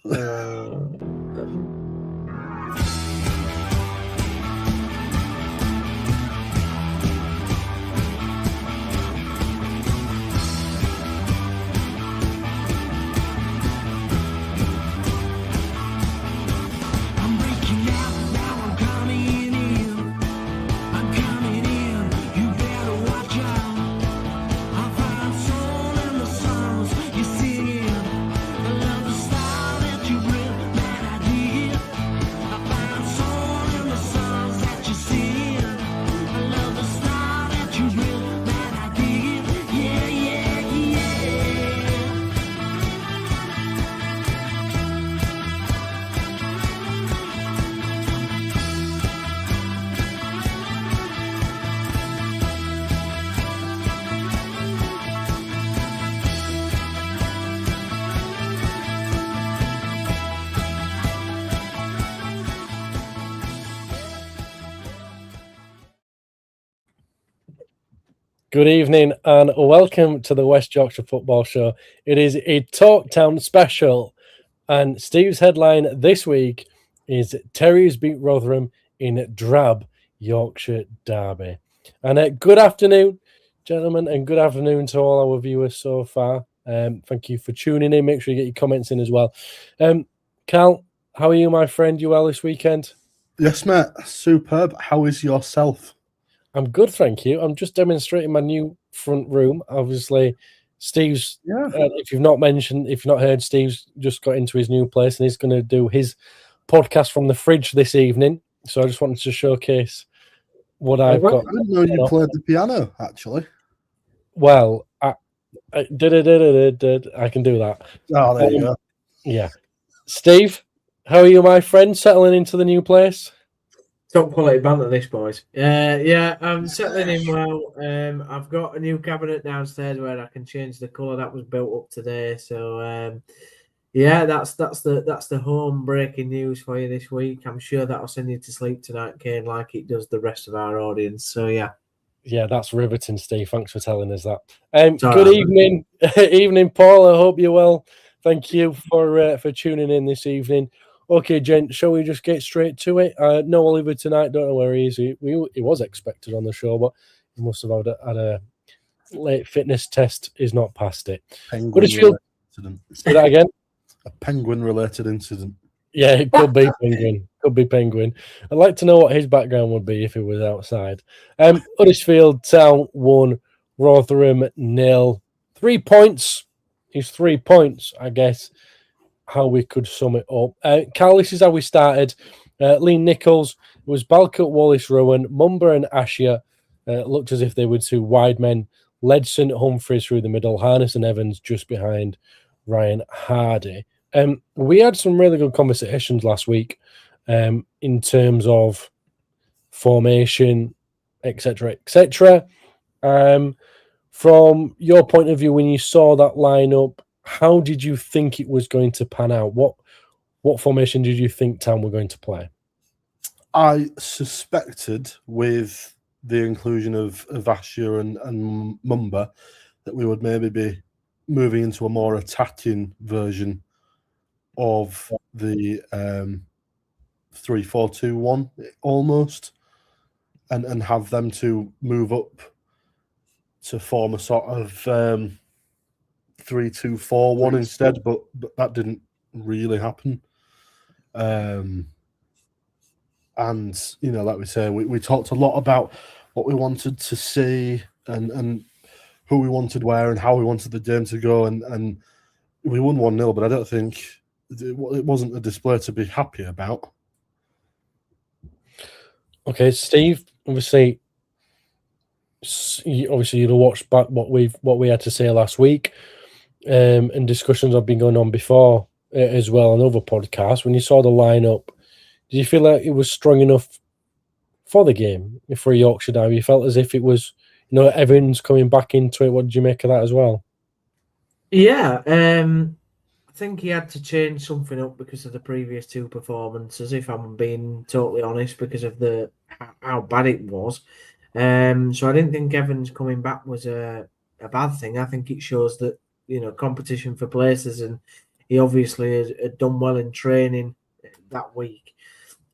Good evening and welcome to the West Yorkshire Football Show. It is a Talk Town special, and Steve's headline this week is Terriers beat Rotherham in Drab Yorkshire derby. And good afternoon, gentlemen, and good afternoon to all our viewers so far. Thank you for tuning in. Make sure you get your comments in as well. Cal, how are you, my friend? You well this weekend? Yes, mate. Superb. How is yourself? I'm good, thank you. I'm just demonstrating my new front room. Obviously, Steve's, if you've not heard, Steve's just got into his new place and he's going to do his podcast from the fridge this evening. So I just wanted to showcase what I've got. I didn't know you played the piano, actually. Well, I can do that. Oh, there you go. Yeah. Steve, how are you, my friend, settling into the new place? Top quality banter, this, boys. Yeah, I'm settling in well. I've got a new cabinet downstairs where I can change the colour that was built up today. So, yeah, that's the home breaking news for you this week. I'm sure that'll send you to sleep tonight, Kane, like it does the rest of our audience. So, yeah. Yeah, that's riveting, Steve. Thanks for telling us that. Good evening, evening, Paul. I hope you're well. Thank you for tuning in this evening. Okay, gent, shall we just get straight to it? No Oliver tonight. Don't know where he is. He was expected on the show, but he must have had a late fitness test. He's not passed it. Penguin-related incident. Say that again? A penguin-related incident. Yeah, it could be penguin. Could be penguin. I'd like to know what his background would be if he was outside. Huddersfield Town 1, Rotherham 0. 3 points. He's 3 points, I guess. How we could sum it up. Carl, this is how we started. Lee Nichols was Balcourt, Wallace, Rowan, Mumba and Ashia looked as if they were two wide men. Ledson, Humphreys through the middle, Harness and Evans just behind Ryan Hardy. We had some really good conversations last week in terms of formation, etc., etc. From your point of view, when you saw that lineup, how did you think it was going to pan out? What formation did you think Town were going to play? I suspected with the inclusion of Ashia and Mumba that we would maybe be moving into a more attacking version of the 3-4-2-1 almost, and have them to move up to form a sort of 3-2-4-1 instead, but that didn't really happen. And like we say, we talked a lot about what we wanted to see and who we wanted where and how we wanted the game to go, and we won 1-0, but I don't think it wasn't a display to be happy about. Okay, Steve, obviously you'd have watched back what we had to say last week. And discussions have been going on before as well on other podcasts. When you saw the lineup, did you feel like it was strong enough for the game for Yorkshire derby? You felt as if it was, Evans coming back into it. What did you make of that as well? Yeah, I think he had to change something up because of the previous two performances, if I'm being totally honest, because of how bad it was. So I didn't think Evans coming back was a bad thing. I think it shows that competition for places, and he obviously had done well in training that week.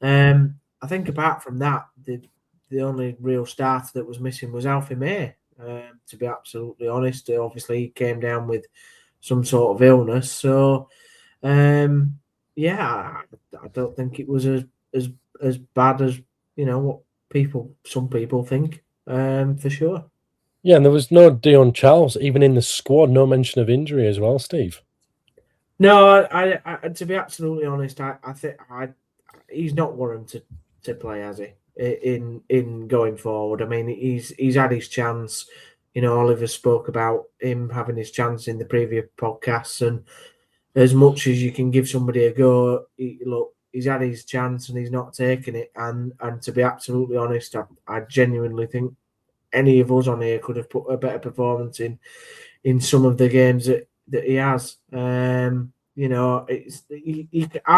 I think apart from that, the only real starter that was missing was Alfie May. To be absolutely honest, obviously he came down with some sort of illness. So, yeah, I don't think it was as bad as what some people think. For sure. Yeah, and there was no Dion Charles even in the squad. No mention of injury as well, Steve. No, I to be absolutely honest, I think he's not warranted to play, has he? In going forward, I mean, he's had his chance. Oliver spoke about him having his chance in the previous podcasts, and as much as you can give somebody a go, he's had his chance and he's not taking it. And to be absolutely honest, I genuinely think any of us on here could have put a better performance in some of the games that he has. I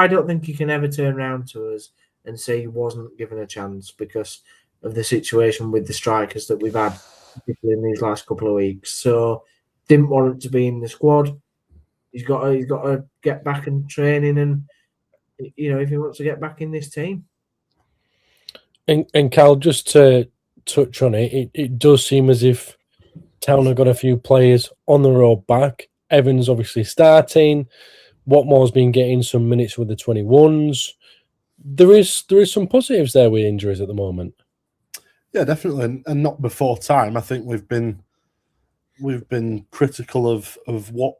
don't think you can ever turn around to us and say he wasn't given a chance because of the situation with the strikers that we've had, particularly in these last couple of weeks. So didn't warrant to be in the squad. He's got to get back and training, and if he wants to get back in this team. And Cal, just to touch on it, it does seem as if Town have got a few players on the road back. Evans obviously starting. Watmore's been getting some minutes with the 21s. There is some positives there with injuries at the moment. Yeah, definitely, and not before time. I think we've been critical of what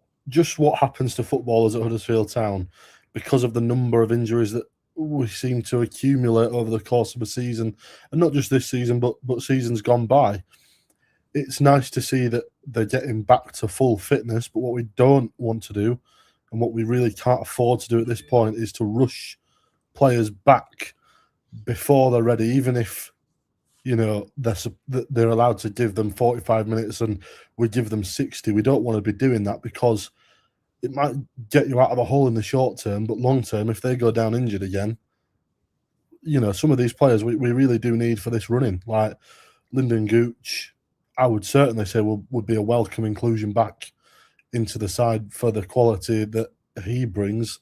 happens to footballers at Huddersfield Town because of the number of injuries that we seem to accumulate over the course of a season, and not just this season, but seasons gone by. It's nice to see that they're getting back to full fitness, but what we don't want to do, and what we really can't afford to do at this point, is to rush players back before they're ready, even if they're allowed to give them 45 minutes and we give them 60. We don't want to be doing that because it might get you out of a hole in the short term, but long term, if they go down injured again, some of these players we really do need for this running. Like Lyndon Gooch, I would certainly say would be a welcome inclusion back into the side for the quality that he brings,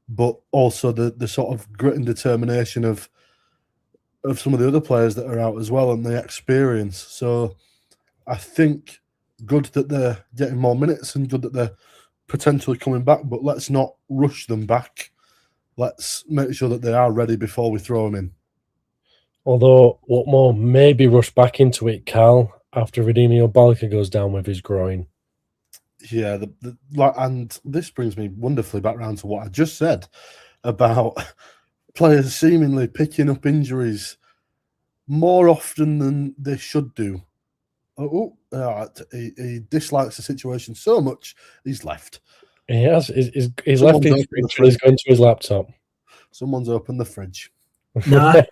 but also the sort of grit and determination of some of the other players that are out as well, and the experience. So I think good that they're getting more minutes and good that they're potentially coming back, but let's not rush them back. Let's make sure that they are ready before we throw them in. Although Watmore may be rushed back into it, Cal, after Redeemio Balka goes down with his groin. Yeah, and this brings me wonderfully back round to what I just said about players seemingly picking up injuries more often than they should do. He dislikes the situation so much, he's left. He has. He's left his fridge and he's going to his laptop. Someone's opened the fridge. No.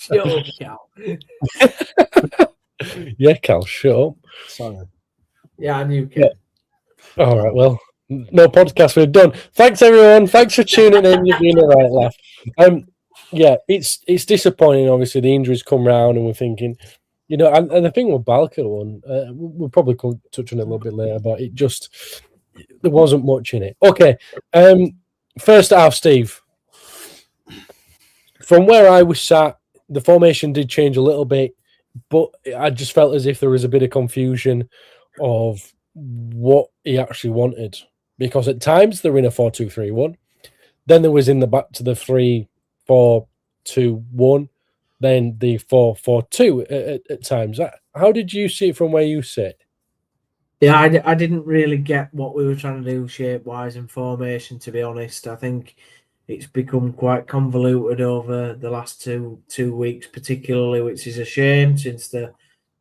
Shut up, Cal. Yeah, Cal, shut up. Sorry. Yeah, I knew Cal. Yeah. All right, well, no podcast, we're done. Thanks, everyone. Thanks for tuning in. You've been a right laugh. Yeah, it's disappointing. Obviously, the injuries come round, and we're thinking, and the thing with Balka one, we'll probably touch on it a little bit later, but there wasn't much in it. Okay, first half, Steve. From where I was sat, the formation did change a little bit, but I just felt as if there was a bit of confusion of what he actually wanted, because at times they're in a 4-2-3-1, then there was in the back to the 3-4-2-1, then the 4-4-2 at times. How did you see it from where you sit? Yeah, I didn't really get what we were trying to do shape-wise and formation, to be honest. I think it's become quite convoluted over the last two weeks, particularly, which is a shame since the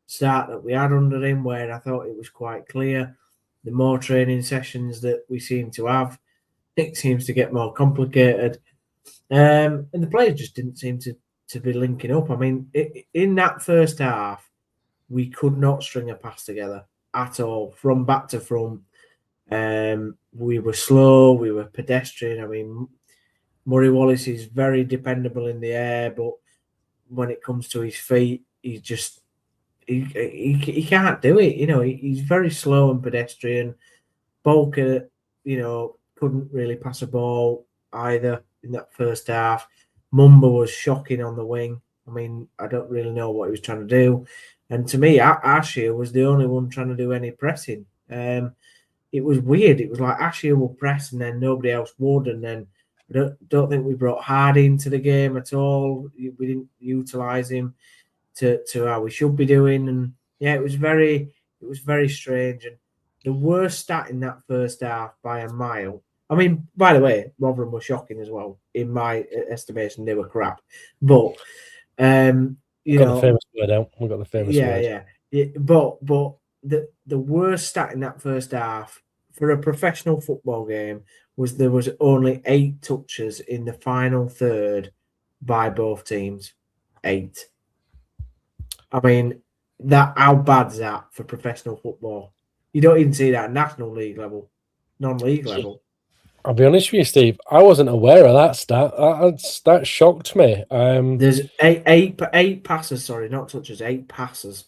start that we had under him, where I thought it was quite clear. The more training sessions that we seem to have, it seems to get more complicated. And the players just didn't seem to be linking up. I mean, in that first half, we could not string a pass together at all, from back to front. We were slow, we were pedestrian. I mean, Murray Wallace is very dependable in the air, but when it comes to his feet, he's just he can't do it. He's very slow and pedestrian. Balka, couldn't really pass a ball either in that first half. Mumba was shocking on the wing. I mean, I don't really know what he was trying to do. And to me, Ashia was the only one trying to do any pressing. It was weird. It was like Ashia will press and then nobody else would. And then I don't think we brought Hardy into the game at all. We didn't utilise him to how we should be doing. And yeah, it was very strange. And the worst stat in that first half by a mile. I mean, by the way, Rotherham were shocking as well. In my estimation, they were crap. But you know, the famous word out. We got the famous word. Yeah. But the worst stat in that first half for a professional football game was there was only 8 touches in the final third by both teams. 8. I mean, how bad is that for professional football? You don't even see that at National League level, non-league level. I'll be honest with you, Steve. I wasn't aware of that stat. That shocked me. There's eight passes. Sorry, not touches. 8 passes.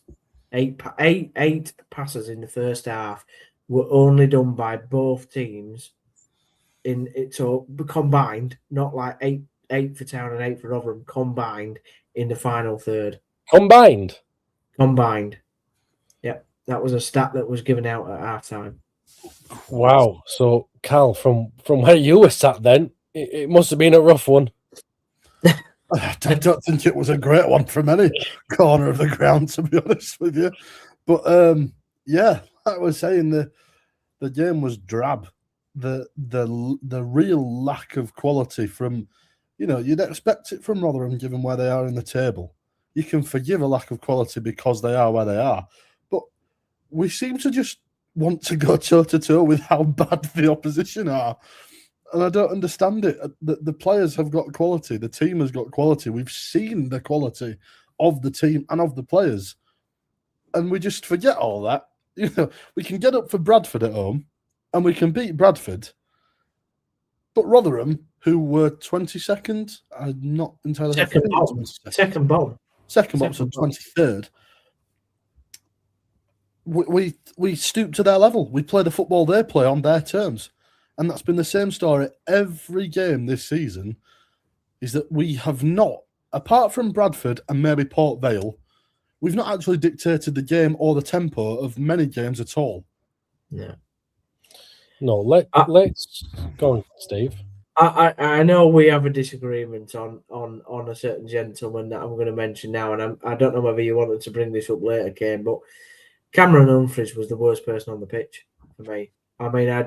Eight passes in the first half were only done by both teams. So combined, not like 8 for Town and 8 for Rotherham. Combined in the final third. Combined. Yep, that was a stat that was given out at half time. Wow. So, Cal, from where you were sat then, it must have been a rough one. I don't think it was a great one from any corner of the ground, to be honest with you. But yeah, like I was saying, the game was drab. The real lack of quality from, you'd expect it from Rotherham, given where they are in the table. You can forgive a lack of quality because they are where they are. But we seem to just want to go toe-to-toe with how bad the opposition are. And I don't understand it. The players have got quality. The team has got quality. We've seen the quality of the team and of the players. And we just forget all that. We can get up for Bradford at home and we can beat Bradford. But Rotherham, who were 22nd, I'm not entirely sure. Second bomb, so 23rd. We stoop to their level. We play the football they play on their terms. And that's been the same story every game this season, is that we have not, apart from Bradford and maybe Port Vale, we've not actually dictated the game or the tempo of many games at all. Yeah. No, let's go on, Steve. I know we have a disagreement on a certain gentleman that I'm going to mention now, and I don't know whether you wanted to bring this up later, Kane, but Cameron Humphreys was the worst person on the pitch for me. I mean, I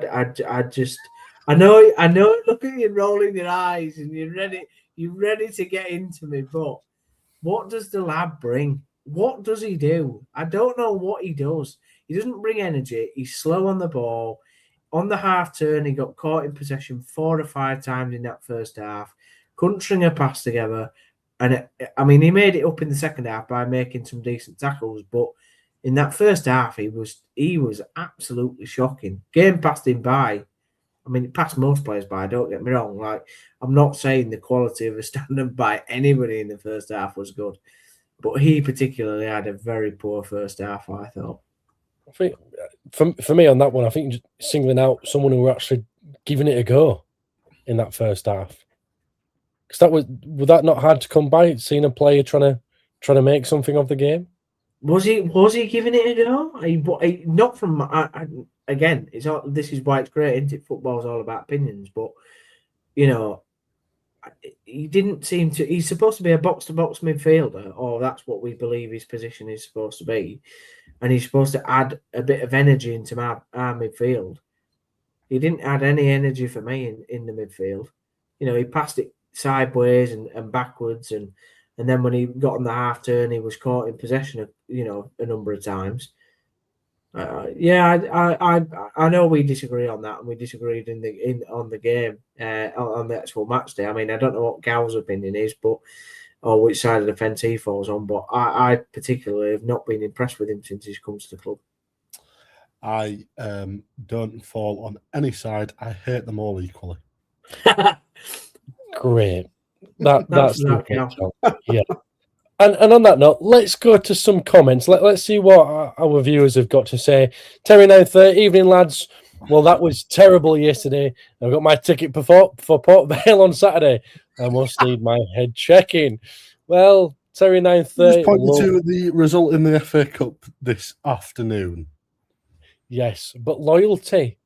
know. Look at you rolling your eyes, and you're ready to get into me. But what does the lad bring? What does he do? I don't know what he does. He doesn't bring energy. He's slow on the ball. On the half turn, he got caught in possession 4 or 5 times in that first half. Couldn't string a pass together, and he made it up in the second half by making some decent tackles, but in that first half, he was absolutely shocking. Game passed him by. I mean, it passed most players by, don't get me wrong. Like, I'm not saying the quality of a stand-up by anybody in the first half was good, but he particularly had a very poor first half, I thought. I think, for me on that one, I think just singling out someone who were actually giving it a go in that first half. Because would that not hard to come by, seeing a player trying to make something of the game? Was he giving it a go? Not from again. This is why it's great, isn't it? Football's all about opinions, but he didn't seem to. He's supposed to be a box-to-box midfielder, or that's what we believe his position is supposed to be, and he's supposed to add a bit of energy into our midfield. He didn't add any energy for me in the midfield. He passed it sideways and backwards, and then when he got on the half turn, he was caught in possession a number of times. I know we disagree on that, and we disagreed on the game on the actual match day. I mean, I don't know what Gal's opinion is, or which side of the fence he falls on, but I particularly have not been impressed with him since he's come to the club. I don't fall on any side. I hate them all equally. Great. That's yeah. And on that note, let's go to some comments. Let's see what our viewers have got to say. Terry 930, evening lads. Well, that was terrible yesterday. I've got my ticket for Port Vale on Saturday. I must need my head checking. Well, Terry 9:30. Just point to the result in the FA Cup this afternoon. Yes, but loyalty.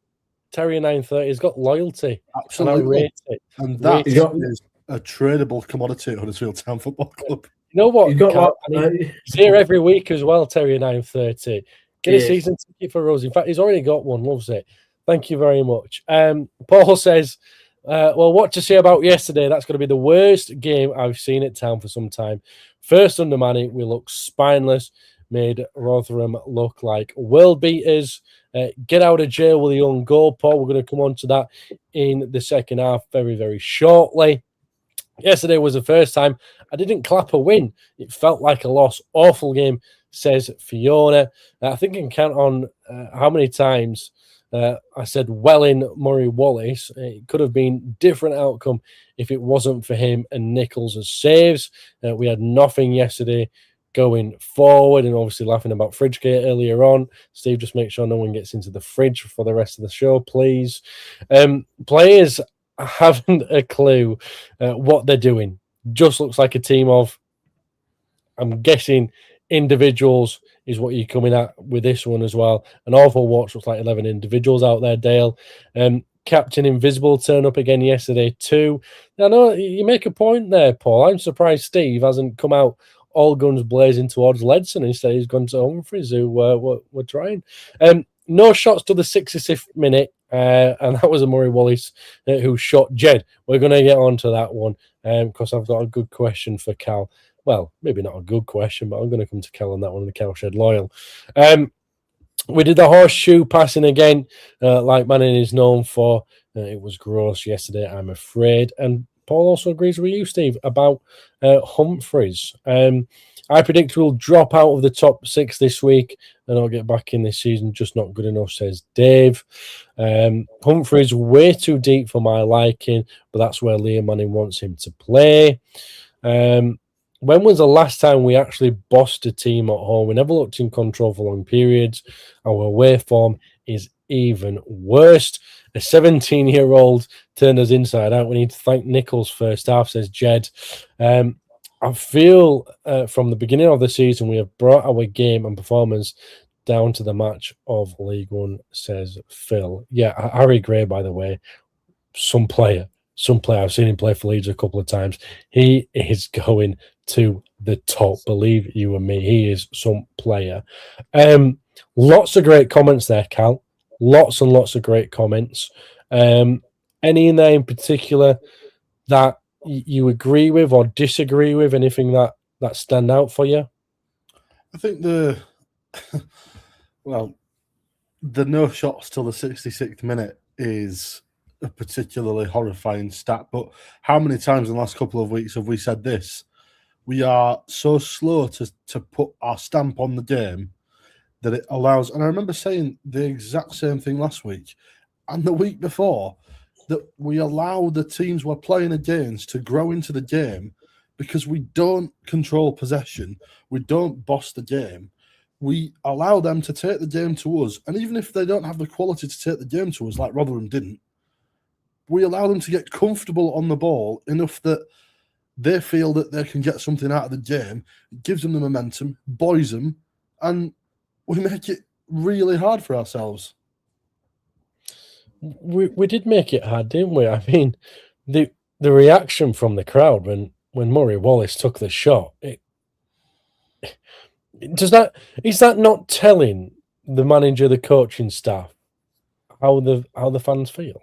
Terry 9:30 has got loyalty. Absolutely. And I rate it. And that is a tradable commodity at Huddersfield Town Football Club. You know what? He's He's here every week as well, Terry 9:30. Get a season ticket for Rose. In fact, he's already got one. Loves it. Thank you very much. Paul says, well, what to say about yesterday? That's going to be the worst game I've seen at Town for some time. First undermining, we look spineless, made Rotherham look like world beaters. Get out of jail with the own goal, Paul. We're going to come on to that in the second half very, very shortly. Yesterday was the first time I didn't clap a win. It felt like a loss. Awful game, says Fiona. I think I can count on how many times I said Welling, Murray Wallace. It could have been different outcome if it wasn't for him and Nichols as saves. We had nothing yesterday going forward, and obviously laughing about Fridgegate earlier on. Steve, just make sure no one gets into the fridge for the rest of the show, please. Players haven't a clue what they're doing. Just looks like a team of, I'm guessing, individuals is what you're coming at with this one as well. An awful watch. Looks like 11 individuals out there, Dale. Captain Invisible turned up again yesterday too. I know you make a point there, Paul. I'm surprised Steve hasn't come out all guns blazing towards Ledson. Instead, he's gone to Humphreys, who we're trying. No shots to the 66th minute. And that was a Murray Wallace who shot Jed. We're going to get on to that one because I've got a good question for Cal. Well, maybe not a good question, but I'm going to come to Cal on that one, the Cowshed Loyal. We did the horseshoe passing again, like Manning is known for. It was gross yesterday, I'm afraid. And Paul also agrees with you, Steve, about Humphreys. I predict we'll drop out of the top 6 this week and I'll get back in this season. Just not good enough, says Dave. Humphreys way too deep for my liking, but that's where Liam Manning wants him to play. When was the last time we actually bossed a team at home? We never looked in control for long periods. Our away form is even worse. A 17-year-old turned us inside out. We need to thank Nichols first half, says Jed. I feel from the beginning of the season we have brought our game and performance down to the match of League One, says Phil. Yeah, Harry Gray, by the way, some player. I've seen him play for Leeds a couple of times. He is going to the top. Believe you and me, he is some player. Lots of great comments there, Cal. Lots and lots of great comments. Any in there in particular that you agree with or disagree with? Anything that stand out for you? I think the no shots till the 66th minute is a particularly horrifying stat. But how many times in the last couple of weeks have we said this? We are so slow to put our stamp on the game that it allows. And I remember saying the exact same thing last week and the week before, that we allow the teams we're playing against to grow into the game because we don't control possession. We don't boss the game. We allow them to take the game to us. And even if they don't have the quality to take the game to us, like Rotherham didn't, we allow them to get comfortable on the ball enough that they feel that they can get something out of the game. It gives them the momentum, buoys them, and we make it really hard for ourselves. We did make it hard, didn't we? I mean, the reaction from the crowd when Murray Wallace took the shot, is that not telling the manager, the coaching staff, how the fans feel?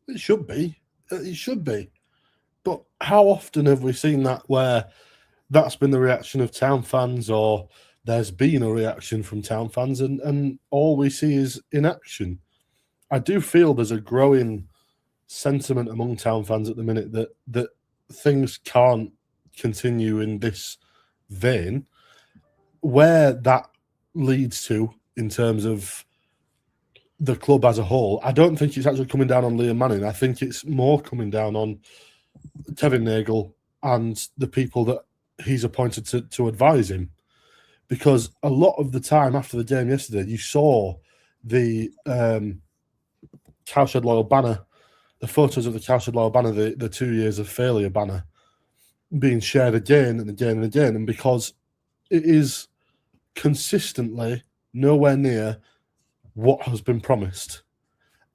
It should be. It should be. But how often have we seen that where that's been the reaction of Town fans, or there's been a reaction from Town fans, and all we see is inaction? I do feel there's a growing sentiment among Town fans at the minute that things can't continue in this vein. Where that leads to in terms of the club as a whole, I don't think it's actually coming down on Liam Manning. I think it's more coming down on Kevin Nagel and the people that he's appointed to advise him. Because a lot of the time after the game yesterday, you saw the Cowshed Loyal banner, the photos of the Cowshed Loyal banner, the 2 years of failure banner, being shared again and again and again, and because it is consistently nowhere near what has been promised,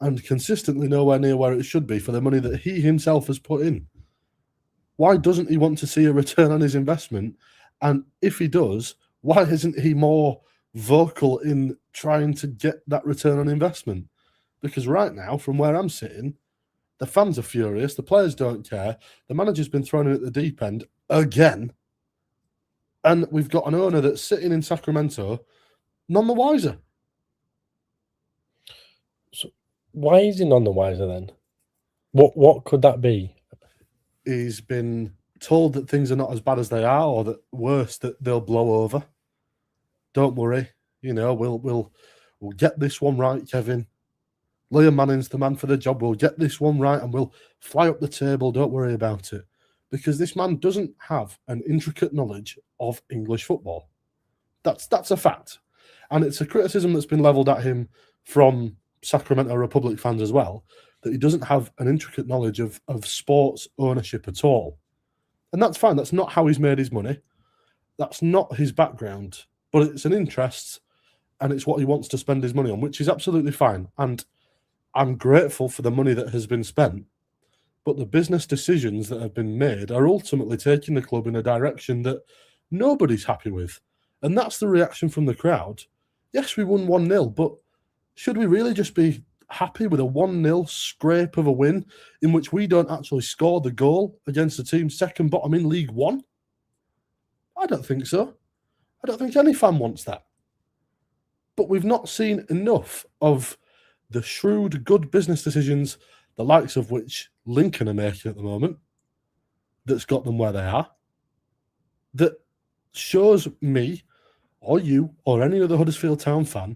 and consistently nowhere near where it should be for the money that he himself has put in. Why doesn't he want to see a return on his investment? And if he does, why isn't he more vocal in trying to get that return on investment? Because right now, from where I'm sitting, the fans are furious, the players don't care, the manager's been thrown in at the deep end again, and we've got an owner that's sitting in Sacramento none the wiser. So why is he none the wiser then? What could that be? He's been told that things are not as bad as they are, or that worse, that they'll blow over. Don't worry, we'll get this one right, Kevin. Liam Manning's the man for the job. We'll get this one right and we'll fly up the table. Don't worry about it. Because this man doesn't have an intricate knowledge of English football. That's a fact. And it's a criticism that's been levelled at him from Sacramento Republic fans as well, that he doesn't have an intricate knowledge of sports ownership at all. And that's fine. That's not how he's made his money. That's not his background. But it's an interest, and it's what he wants to spend his money on, which is absolutely fine. And I'm grateful for the money that has been spent, but the business decisions that have been made are ultimately taking the club in a direction that nobody's happy with. And that's the reaction from the crowd. Yes, we won 1-0, but should we really just be happy with a 1-0 scrape of a win in which we don't actually score the goal against the team second bottom in League One? I don't think so. I don't think any fan wants that. But we've not seen enough of the shrewd, good business decisions, the likes of which Lincoln are making at the moment, that's got them where they are, that shows me, or you, or any other Huddersfield Town fan,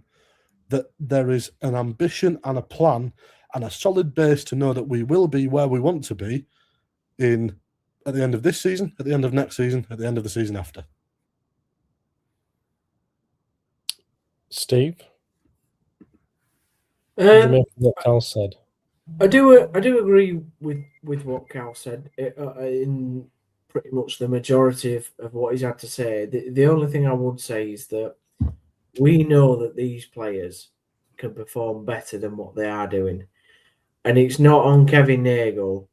that there is an ambition and a plan and a solid base to know that we will be where we want to be at the end of this season, at the end of next season, at the end of the season after. Steve? What do you make of what Cal said? I do agree with what Cal said in pretty much the majority of what he's had to say. The only thing I would say is that we know that these players can perform better than what they are doing, and it's not on Kevin Nagle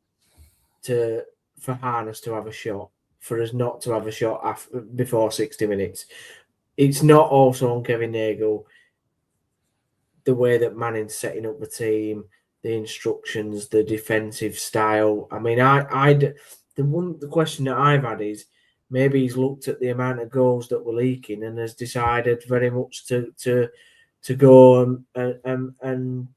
for Harness to have a shot, for us not to have a shot before 60 minutes. It's not also on Kevin Nagle the way that Manning's setting up the team, the instructions, the defensive style. I mean, the question that I've had is maybe he's looked at the amount of goals that were leaking and has decided very much to go and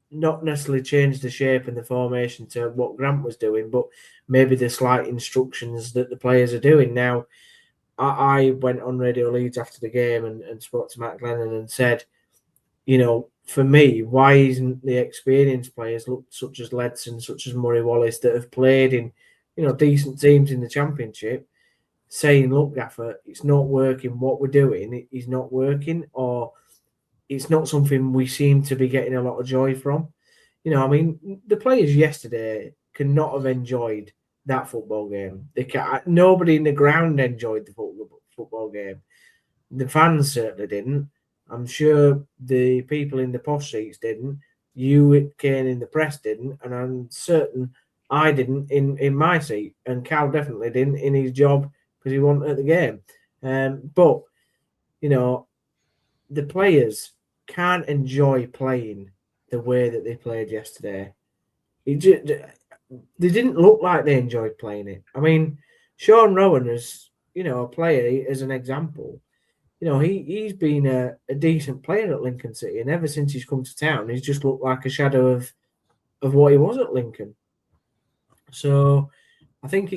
not necessarily change the shape and the formation to what Grant was doing, but maybe the slight instructions that the players are doing. Now, I went on Radio Leeds after the game and spoke to Matt Glennon and said, for me, why isn't the experienced players, such as Ledson, such as Murray Wallace, that have played in, decent teams in the Championship, saying, look, Gaffer, it's not working. What we're doing is not working, or it's not something we seem to be getting a lot of joy from. The players yesterday cannot have enjoyed that football game. Nobody in the ground enjoyed the football game. The fans certainly didn't. I'm sure the people in the posh seats didn't. You, Kane, in the press didn't, and I'm certain I didn't in my seat, and Cal definitely didn't in his job because he wasn't at the game. But the players can't enjoy playing the way that they played yesterday. They didn't look like they enjoyed playing it. I mean, Sean Rowan is, a player as an example. He's been a decent player at Lincoln City, and ever since he's come to town, he's just looked like a shadow of what he was at Lincoln. So I think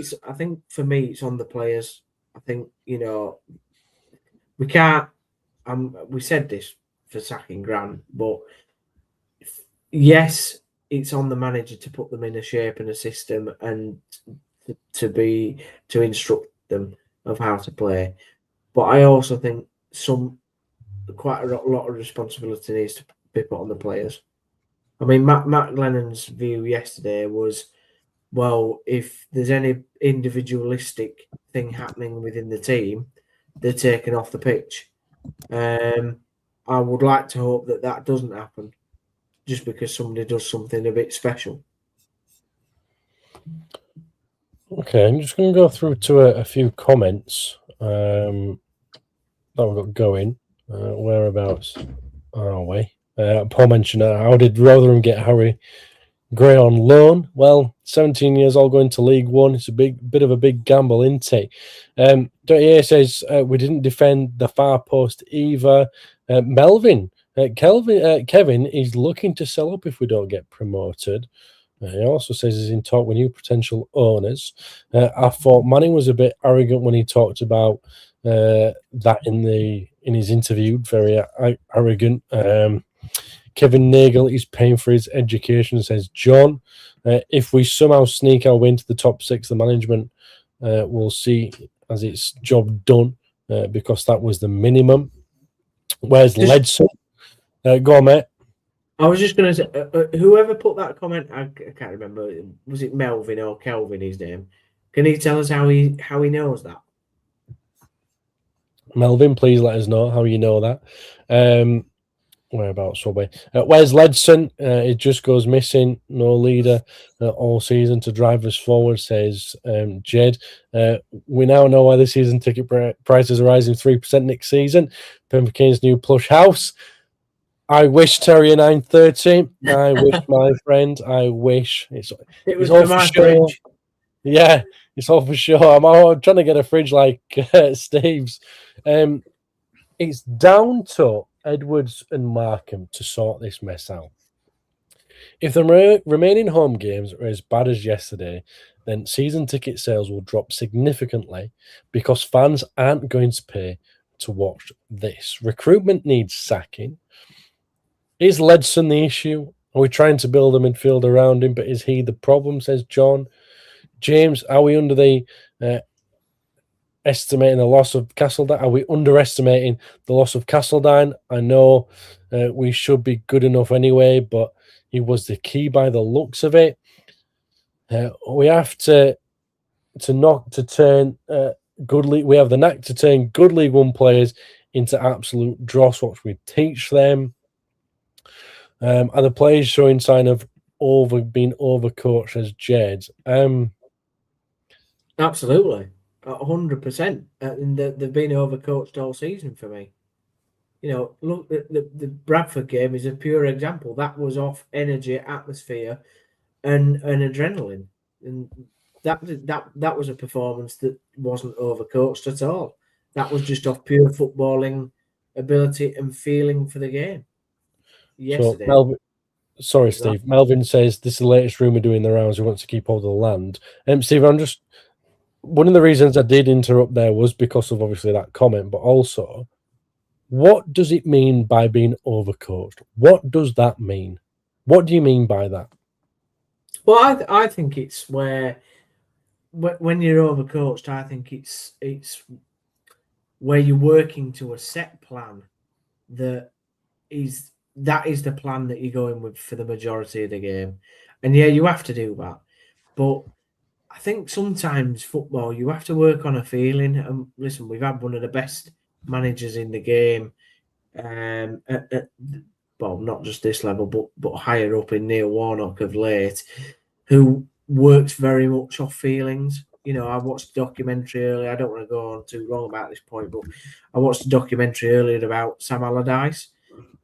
for me, it's on the players. I think, we can't, we said this for sacking Grant, but yes, it's on the manager to put them in a shape and a system and to instruct them of how to play. But I also think quite a lot of responsibility needs to be put on the players. I mean, Matt Lennon's view yesterday was, well, if there's any individualistic thing happening within the team, they're taken off the pitch. I would like to hope that doesn't happen, just because somebody does something a bit special. Okay, I'm just going to go through to a few comments that we've got going. Whereabouts are we? Paul mentioned, how did Rotherham get Harry Gray on loan? Well, 17 years old, going to League One. It's a bit of a big gamble, isn't it? Dirty A says we didn't defend the far post either. Kevin is looking to sell up if we don't get promoted. He also says he's in talk with new potential owners. I thought Manning was a bit arrogant when he talked about that in his interview. Very arrogant. Kevin Nagel is paying for his education, says John. If we somehow sneak our way into the top 6, the management will see as its job done because that was the minimum. Where's Ledson? Go on, mate. I was just going to say, whoever put that comment, I can't remember. Was it Melvin or Kelvin? His name. Can he tell us how he knows that? Melvin, please let us know how you know that. Whereabouts will we? Where's Ledson? It just goes missing. No leader all season to drive us forward, says Jed. We now know why the season ticket prices are rising 3% next season. Pembrokesne's Kane's new plush house. I wish Terrier 930. I wish, my friend. I wish. It was for my fridge. Yeah, it's all for sure. I'm trying to get a fridge like Steve's. It's down to Edwards and Markham to sort this mess out. If the remaining home games are as bad as yesterday, then season ticket sales will drop significantly because fans aren't going to pay to watch this. Recruitment needs sacking. Is Ledson the issue? Are we trying to build a midfield around him, but is he the problem, says John? James, are we under the estimating the loss of Castledine? Are we underestimating the loss of Castledine? I know we should be good enough anyway, but he was the key by the looks of it. We have to turn good league. We have the knack to turn good League One players into absolute dross. What we teach them. Are the players showing sign of being overcoached as Jed? Absolutely. 100%. And they've been overcoached all season for me. You know, look, the Bradford game is a pure example. That was off energy, atmosphere, and adrenaline. And that was a performance that wasn't overcoached at all. That was just off pure footballing ability and feeling for the game. Yesterday. So Steve. Melvin says this is the latest rumour doing the rounds. He wants to keep hold of the land. Steve, one of the reasons I did interrupt there was because of obviously that comment, but also, what does it mean by being overcoached? What does that mean? What do you mean by that? Well, I think it's when you're overcoached, I think it's where you're working to a set plan that is the plan that you're going with for the majority of the game. And yeah, you have to do that. But I think sometimes football, you have to work on a feeling. And listen, we've had one of the best managers in the game, well, not just this level, but higher up in Neil Warnock of late, who works very much off feelings. You know, I watched a documentary earlier. I don't want to go on too long about this point, but I watched a documentary earlier about Sam Allardyce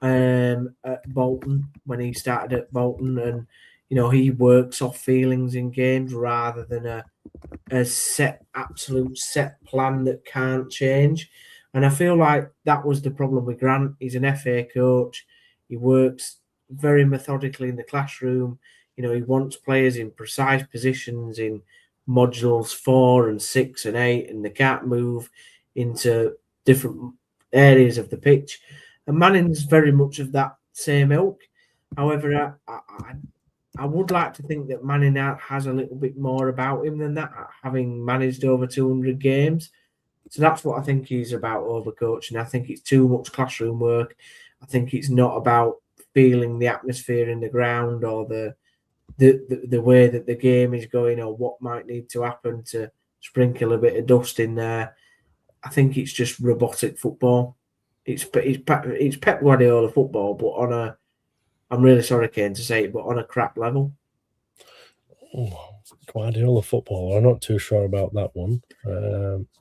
at Bolton when he started at Bolton, and you know he works off feelings in games rather than a absolute set plan that can't change. And I feel like that was the problem with Grant. He's an FA coach. He works very methodically in the classroom. You know, he wants players in precise positions in modules 4 and 6 and 8, and they can't move into different areas of the pitch. And Manning's very much of that same ilk. However, I would like to think that Manning has a little bit more about him than that, having managed over 200 games. So that's what I think he's about, overcoaching. I think it's too much classroom work. I think it's not about feeling the atmosphere in the ground or the way that the game is going or what might need to happen to sprinkle a bit of dust in there. I think it's just robotic football. It's Pep Guardiola football, but on a, I'm really sorry, Kane, to say it, but on a crap level. Guardiola football. I'm not too sure about that one.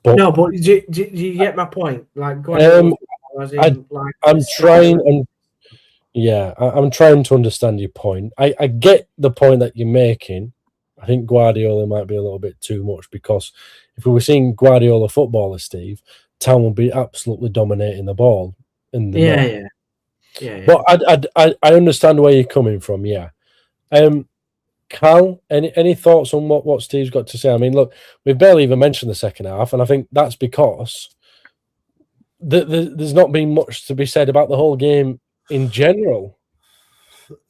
But do you get my point? Like Guardiola football, as in, I'm trying. I'm trying to understand your point. I get the point that you're making. I think Guardiola might be a little bit too much, because if we were seeing Guardiola footballers, Steve, Town would be absolutely dominating the ball in the net. Yeah. But I understand where you're coming from. Yeah. Cal, any thoughts on what Steve's got to say? I mean, look, we've barely even mentioned the second half, and I think that's because there's not been much to be said about the whole game in general.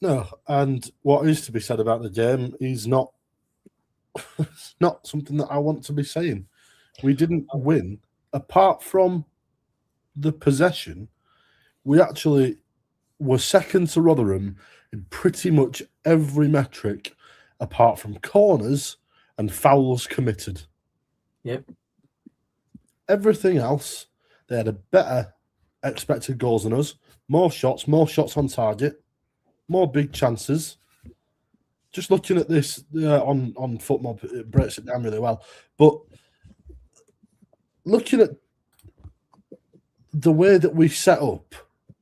No, and what is to be said about the game is not something that I want to be saying. We didn't win. Apart from the possession, we actually were second to Rotherham in pretty much every metric, apart from corners and fouls committed. Yep. Everything else, they had a better expected goals than us, more shots on target, more big chances. Just looking at this on football, it breaks it down really well. But looking at the way that we set up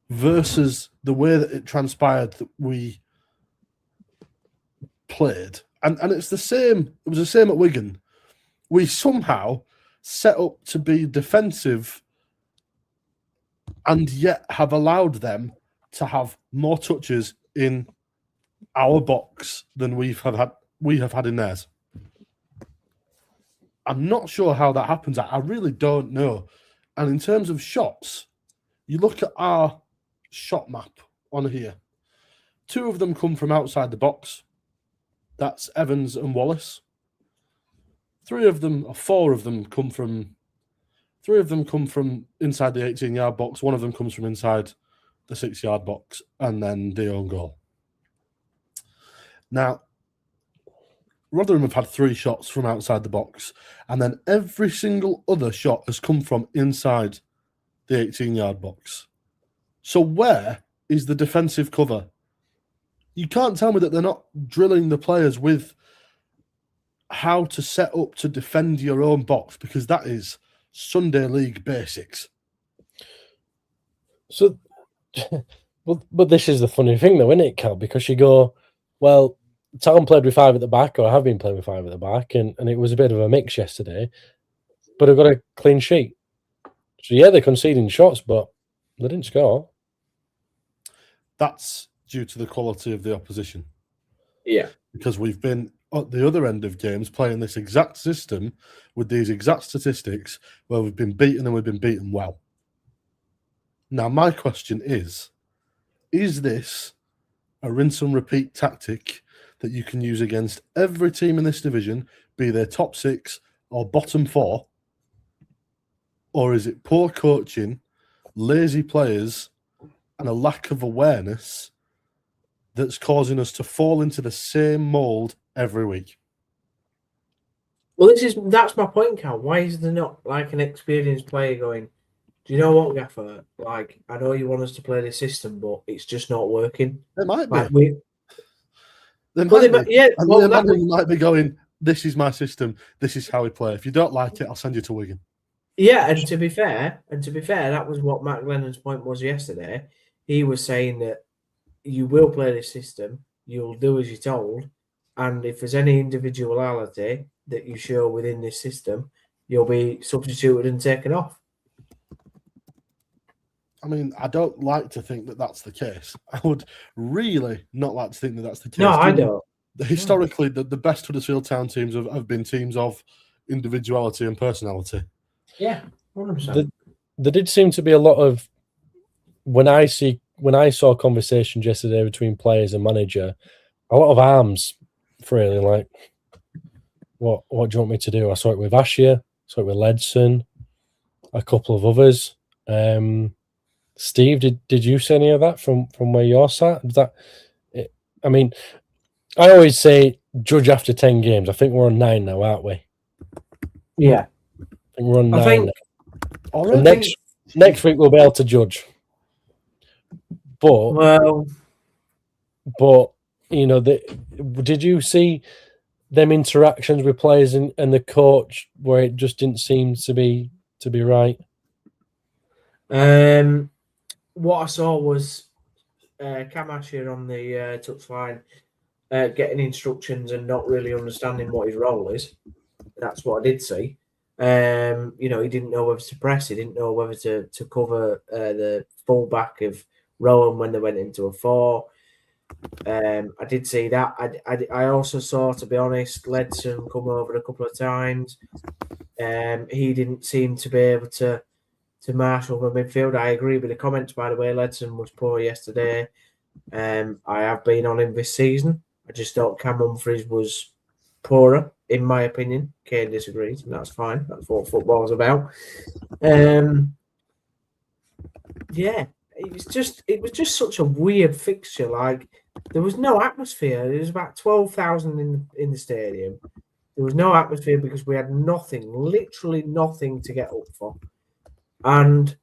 versus the way that it transpired that we played, and it's the same. It was the same at Wigan. We somehow set up to be defensive, and yet have allowed them to have more touches in our box than we have had in theirs. I'm not sure how that happens. I really don't know. And in terms of shots, you look at our shot map on here. 2 of them come from outside the box. That's Evans and Wallace. 4 of them come from inside the 18-yard box. 1 of them comes from inside the 6-yard box, and then the own goal. Now, Rotherham have had 3 shots from outside the box, and then every single other shot has come from inside the 18-yard box. So where is the defensive cover? You can't tell me that they're not drilling the players with how to set up to defend your own box, because that is Sunday League basics. So, but this is the funny thing, though, isn't it, Cal? Because you go, well, Town played with 5 at the back, or have been playing with 5 at the back, and it was a bit of a mix yesterday, but I've got a clean sheet. So, yeah, they're conceding shots, but they didn't score. That's due to the quality of the opposition. Yeah. Because we've been at the other end of games playing this exact system with these exact statistics where we've been beaten, and we've been beaten well. Now, my question is this a rinse and repeat tactic that you can use against every team in this division, be they top 6 or bottom 4? Or is it poor coaching, lazy players, and a lack of awareness that's causing us to fall into the same mould every week? Well, that's my point, Cal. Why is there not like an experienced player going, do you know what, Gaffer? Like, I know you want us to play this system, but it's just not working. It might like be. They might be going, this is my system, this is how we play. If you don't like it, I'll send you to Wigan. Yeah, and to be fair, that was what Matt Glennon's point was yesterday. He was saying that you will play this system, you'll do as you're told, and if there's any individuality that you show within this system, you'll be substituted and taken off. I mean, I don't like to think that that's the case. I would really not like to think that that's the case. No, I don't. Historically, the best Huddersfield Town teams have been teams of individuality and personality. Yeah, 100%. There did seem to be a lot of, when I saw conversations yesterday between players and manager, a lot of arms frailing, like, what do you want me to do? I saw it with Ashia, saw it with Ledson, a couple of others. Steve, did you see any of that from where you're sat? I mean, I always say judge after 10 games. I think we're on 9 now, aren't we? Yeah. I think we're on 9 now. So next week we'll be able to judge. But you know, did you see them interactions with players and the coach where it just didn't seem to be right? What I saw was Cam Asher on the touchline getting instructions and not really understanding what his role is. That's what I did see. You know, he didn't know whether to press. He didn't know whether to cover the full back of Rowan when they went into a 4. I did see that. I also saw, to be honest, Ledson come over a couple of times. He didn't seem to be able to marshal the midfield. I agree with the comments, by the way. Ledson was poor yesterday. I have been on him this season. I just thought Cam Humphreys was poorer, in my opinion. Kane disagrees, and that's fine. That's what football's about. Yeah, it was just such a weird fixture. Like, there was no atmosphere. There was about 12,000 in the stadium. There was no atmosphere because we had nothing, literally nothing to get up for. And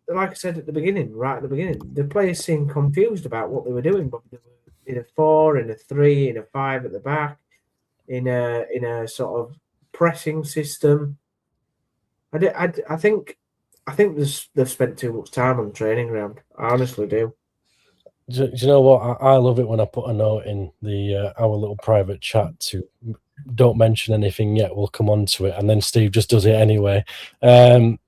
like I said at the beginning, the players seemed confused about what they were doing. But they were in a 4, in a 3, in a 5 at the back, in a sort of pressing system. I think they've spent too much time on the training ground. I honestly do. Do you know what? I love it when I put a note in the our little private chat to don't mention anything yet. We'll come on to it, and then Steve just does it anyway. I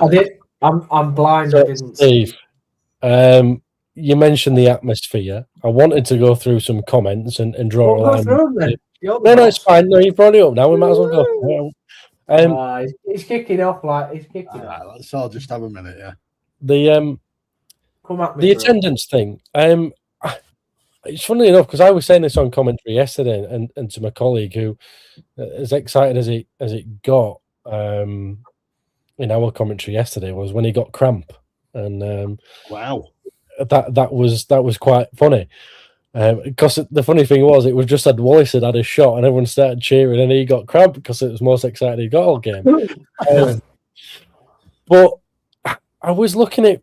did. I'm blind. So, I didn't. Steve, you mentioned the atmosphere. I wanted to go through some comments and draw a line. Go through them, then. No, it's fine. No, you've brought it up now. We might as well go. He's kicking off like he's kicking off. Let's all just have a minute, yeah. The attendance thing. It's funny enough because I was saying this on commentary yesterday, and to my colleague who, as excited as it got in our commentary yesterday, was when he got cramp, and wow, that was quite funny. Because the funny thing was, it was just that Wallace had a shot, and everyone started cheering, and he got cramp because it was most excited he got all game. But I was looking at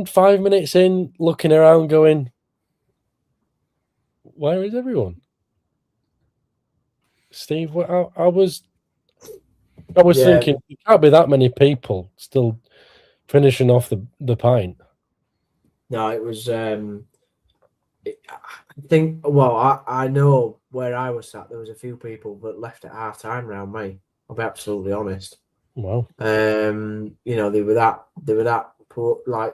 5 minutes in, looking around, going, where is everyone? Steve, I was thinking, there can't be that many people still finishing off the pint. No, it was. I think. Well, I know where I was sat. There was a few people that left at half time round me. I'll be absolutely honest. Wow. You know, they were that poor, like,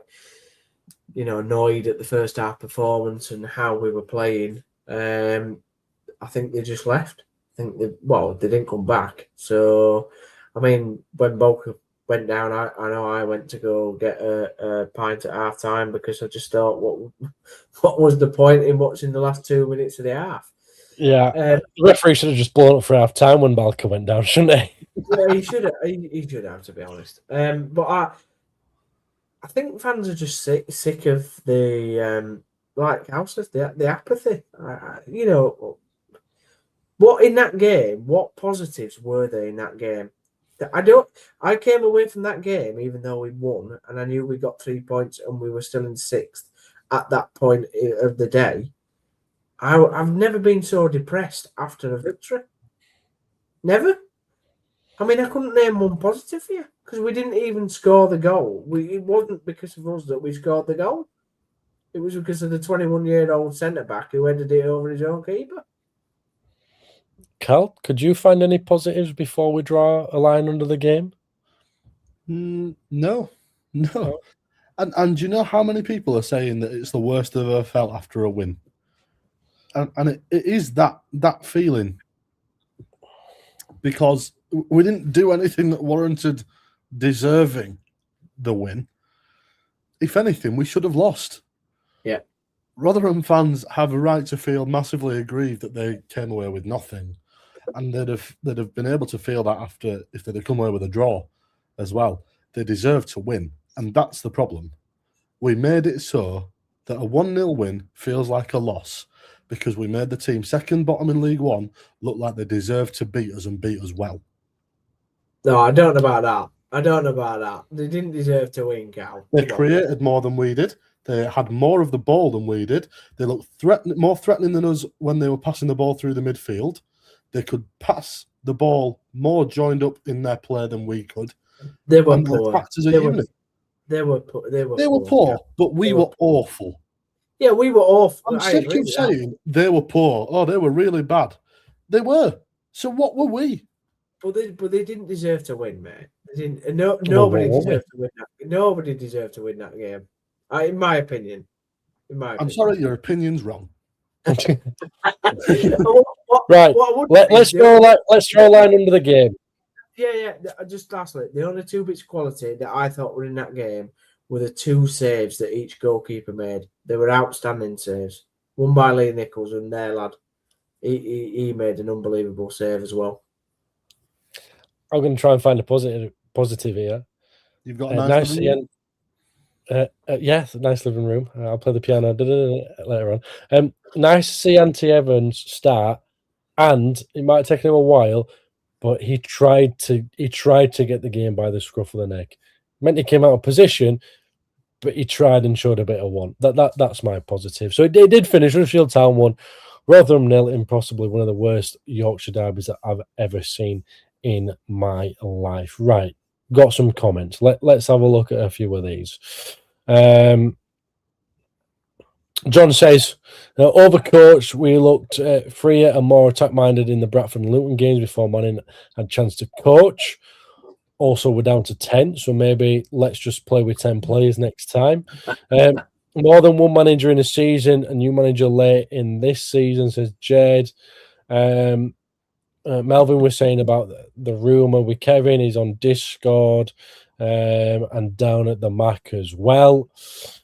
you know, annoyed at the first half performance and how we were playing. I think they just left. I think they didn't come back. So, I mean, when Boca went down, I know I went to go get a pint at half time because I just thought, what was the point in watching the last 2 minutes of the half? Yeah, the referee should have just blown up for half time when Balca went down, shouldn't he? Yeah, he should have. He should have, to be honest. But I think fans are just sick of the like Al says, the apathy. You know, what in that game? What positives were there in that game? I came away from that game, even though we won, and I knew we got 3 points and we were still in 6th at that point of the day. I've never been so depressed after a victory. Never. I mean, I couldn't name one positive for you because we didn't even score the goal. It wasn't because of us that we scored the goal. It was because of the 21-year-old centre-back who headed it over his own keeper. Cal, could you find any positives before we draw a line under the game? No. And do you know how many people are saying that it's the worst they've ever felt after a win? And it is that feeling, because we didn't do anything that warranted deserving the win. If anything, we should have lost. Yeah. Rotherham fans have a right to feel massively aggrieved that they came away with nothing. And they'd have been able to feel that after if they'd have come away with a draw as well. They deserve to win. And that's the problem. We made it so that a 1-0 win feels like a loss because we made the team second bottom in League One look like they deserved to beat us and beat us well. No, I don't know about that. I don't know about that. They didn't deserve to win, Cal. They created more than we did. They had more of the ball than we did. They looked more threatening than us when they were passing the ball through the midfield. They could pass the ball more joined up in their play than we could. They were poor. They were poor, poor, but we were awful. Yeah, we were awful. I'm sick of saying they were poor. Oh, they were really bad. They were. So what were we? But they didn't deserve to win, mate. They didn't. Nobody deserved to win that. Nobody deserved to win that game. In my opinion. I'm sorry, your opinion's wrong. Right. Let's draw a line under the game. Yeah. Just lastly, the only two bits of quality that I thought were in that game were the 2 saves that each goalkeeper made. They were outstanding saves. One by Lee Nichols and their lad. He made an unbelievable save as well. I'm going to try and find a positive here. You've got a nice living room. Nice living room. I'll play the piano later on. Nice to see Auntie Evans start, and it might take him a while, but he tried to get the game by the scruff of the neck. Meant he came out of position, but he tried and showed a bit of want. That's my positive. So it did finish. Huddersfield Town 1, Rotherham 0 in possibly one of the worst Yorkshire derbies that I've ever seen in my life. Right, got some comments. Let's have a look at a few of these. John says, overcoached, we looked freer and more attack-minded in the Bradford and Luton games before Manning had a chance to coach. Also, we're down to 10, so maybe let's just play with 10 players next time. More than one manager in a season, a new manager late in this season, says Jed. Melvin was saying about the rumour with Kevin. He's on Discord and down at the Mac as well.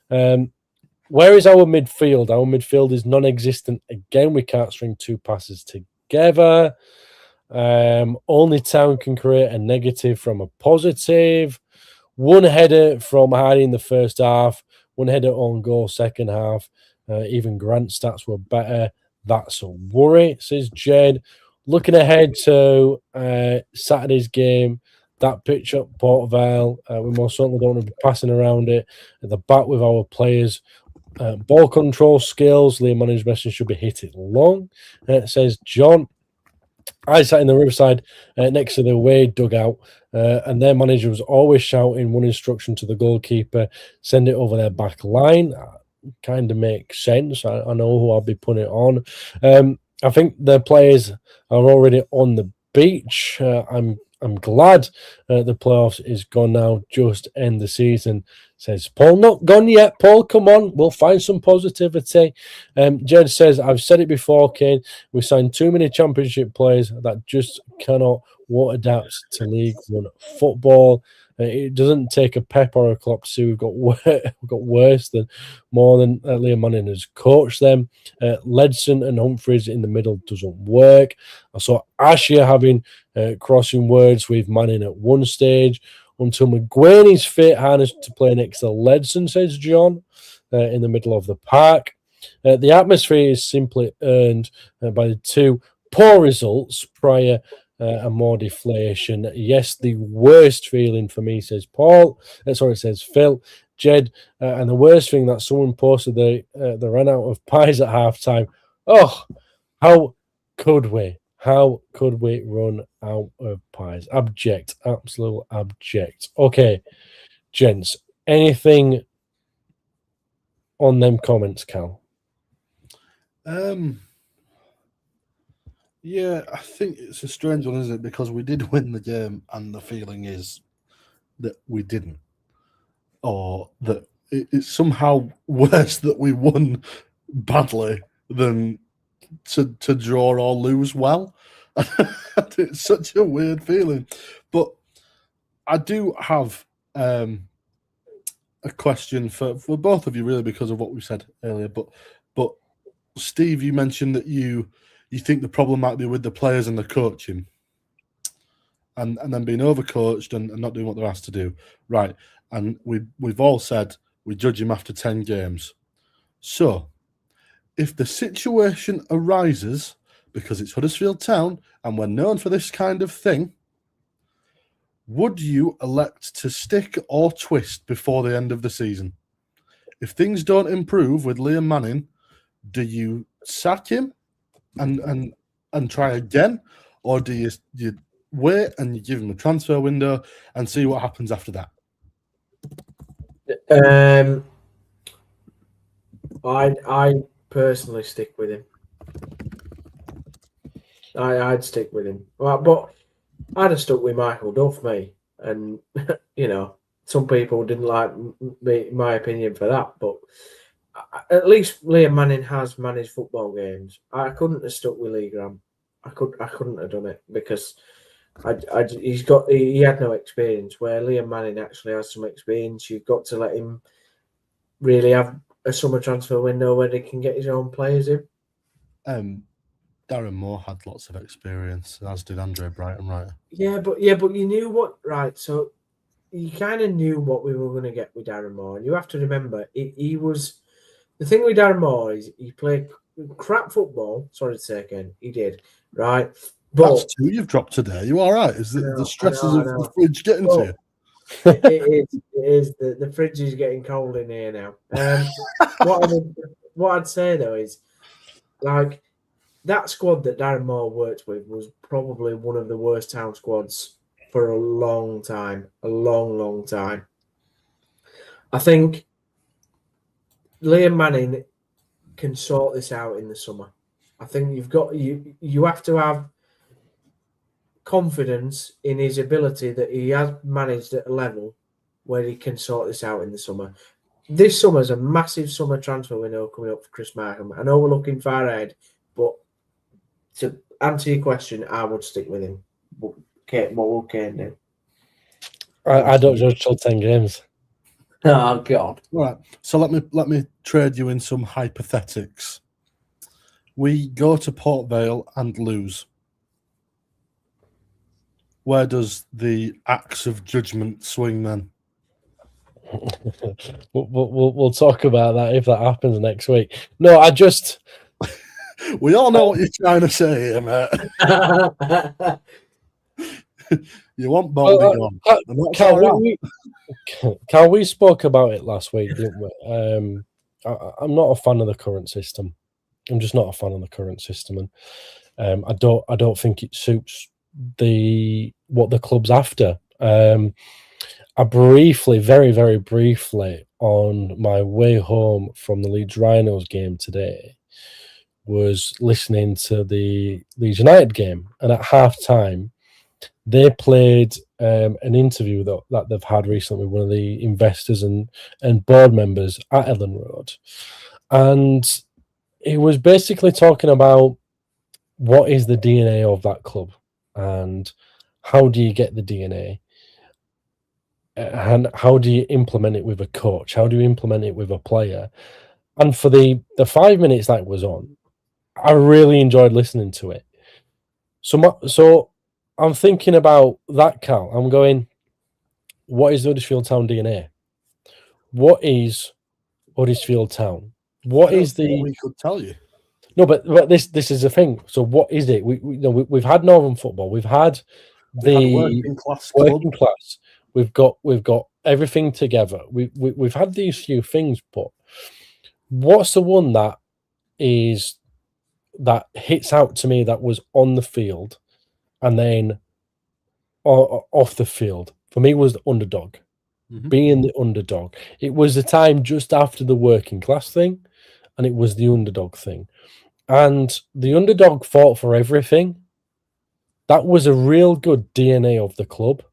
Where is our midfield? Our midfield is non-existent again. We can't string 2 passes together. Only Town can create a negative from a positive. 1 header from Hardy in the first half. 1 header on goal second half. Even Grant's stats were better. That's a worry, says Jed. Looking ahead to Saturday's game, that pitch up Port Vale, we most certainly don't want to be passing around it at the back with our players. Ball control skills, Liam Manning's message should be hit it long, says John. I sat in the riverside next to the away dugout, and their manager was always shouting one instruction to the goalkeeper, send it over their back line. Kind of makes sense. I know who I'll be putting it on. I think the players are already on the beach. I'm glad the playoffs is gone now. Just end the season, says Paul. Not gone yet, Paul. Come on, we'll find some positivity. Jed says, I've said it before, Kane. We signed too many championship players that just won't adapt to League One football. It doesn't take a Pep or a Klopp to see we've got worse than more than Liam Manning has coached them. Ledson and Humphreys in the middle doesn't work. I saw Asher having crossing words with Manning at one stage until McGuane's fit harnessed to play next to Ledson, says John, in the middle of the park. The atmosphere is simply earned by the 2 poor results prior and more deflation. Yes, the worst feeling for me, says Paul. Says Phil. Jed, and the worst thing that someone posted, they ran out of pies at halftime. Oh, how could we? How could we run out of pies? Abject, absolute abject. Okay, gents, anything on them comments, Cal? Yeah, I think it's a strange one, isn't it? Because we did win the game, and the feeling is that we didn't, or that it's somehow worse that we won badly than to draw or lose well. It's such a weird feeling. But I do have a question for both of you, really, because of what we said earlier. But Steve, you mentioned that you think the problem might be with the players and the coaching. and then being overcoached and not doing what they're asked to do. Right. And we've all said we judge him after 10 games. So if the situation arises, because it's Huddersfield Town and we're known for this kind of thing, would you elect to stick or twist before the end of the season? If things don't improve with Liam Manning, do you sack him and try again, or do you wait and you give him a transfer window and see what happens after that? I personally stick with him. I'd stick with him, but I'd have stuck with Michael Duff, me, and some people didn't like my opinion for that, but at least Liam Manning has managed football games. I couldn't have stuck with Lee Graham. I couldn't have done it because he had no experience. Where Liam Manning actually has some experience, you've got to let him really have a summer transfer window where he can get his own players in. Darren Moore had lots of experience, as did Andre Brighton, right? Yeah, but you knew what, right? So you kind of knew what we were going to get with Darren Moore. And you have to remember, he was the thing with Darren Moore is he played crap football. Sorry to say again, he did, right? But that's two you've dropped today. You all right? Is the stresses of the fridge getting to you? It is. The fridge is getting cold in here now. What I'd say though is, like, that squad that Darren Moore worked with was probably one of the worst Town squads for a long time. A long, long time. I think Liam Manning can sort this out in the summer. I think you have to have confidence in his ability that he has managed at a level where he can sort this out in the summer. This summer's a massive summer transfer window coming up for Chris Markham. I know we're looking far ahead, but to answer your question, I would stick with him. What will Kane do? I don't judge till 10 games. Oh God! All right. So let me trade you in some hypothetics. We go to Port Vale and lose. Where does the axe of judgment swing then? We'll talk about that if that happens next week. No, I just. We all know what you're trying to say here, mate. You want Baldy gone. Cal, we spoke about it last week, didn't we? I'm not a fan of the current system. I'm just not a fan of the current system, and I don't think it suits what the club's after. I briefly, very, very briefly, on my way home from the Leeds Rhinos game today, was listening to the Leeds United game, and at half time they played an interview that they've had recently with one of the investors and board members at Ellen Road, and he was basically talking about what is the DNA of that club and how do you get the DNA and how do you implement it with a coach, how do you implement it with a player. And for the 5 minutes that was on, I really enjoyed listening to it. So I'm thinking about that, Cal. I'm going, what is the Huddersfield Town DNA? What is Huddersfield Town? What is the? We could tell you. No, but this is the thing. So what is it? We've had Northern football. We've had the working class. We've got everything together. We've had these few things, but what's the one that hits out to me that was on the field and then off the field? For me, was the underdog. Mm-hmm. Being the underdog. It was the time just after the working class thing, and it was the underdog thing. And the underdog fought for everything. That was a real good DNA of the club.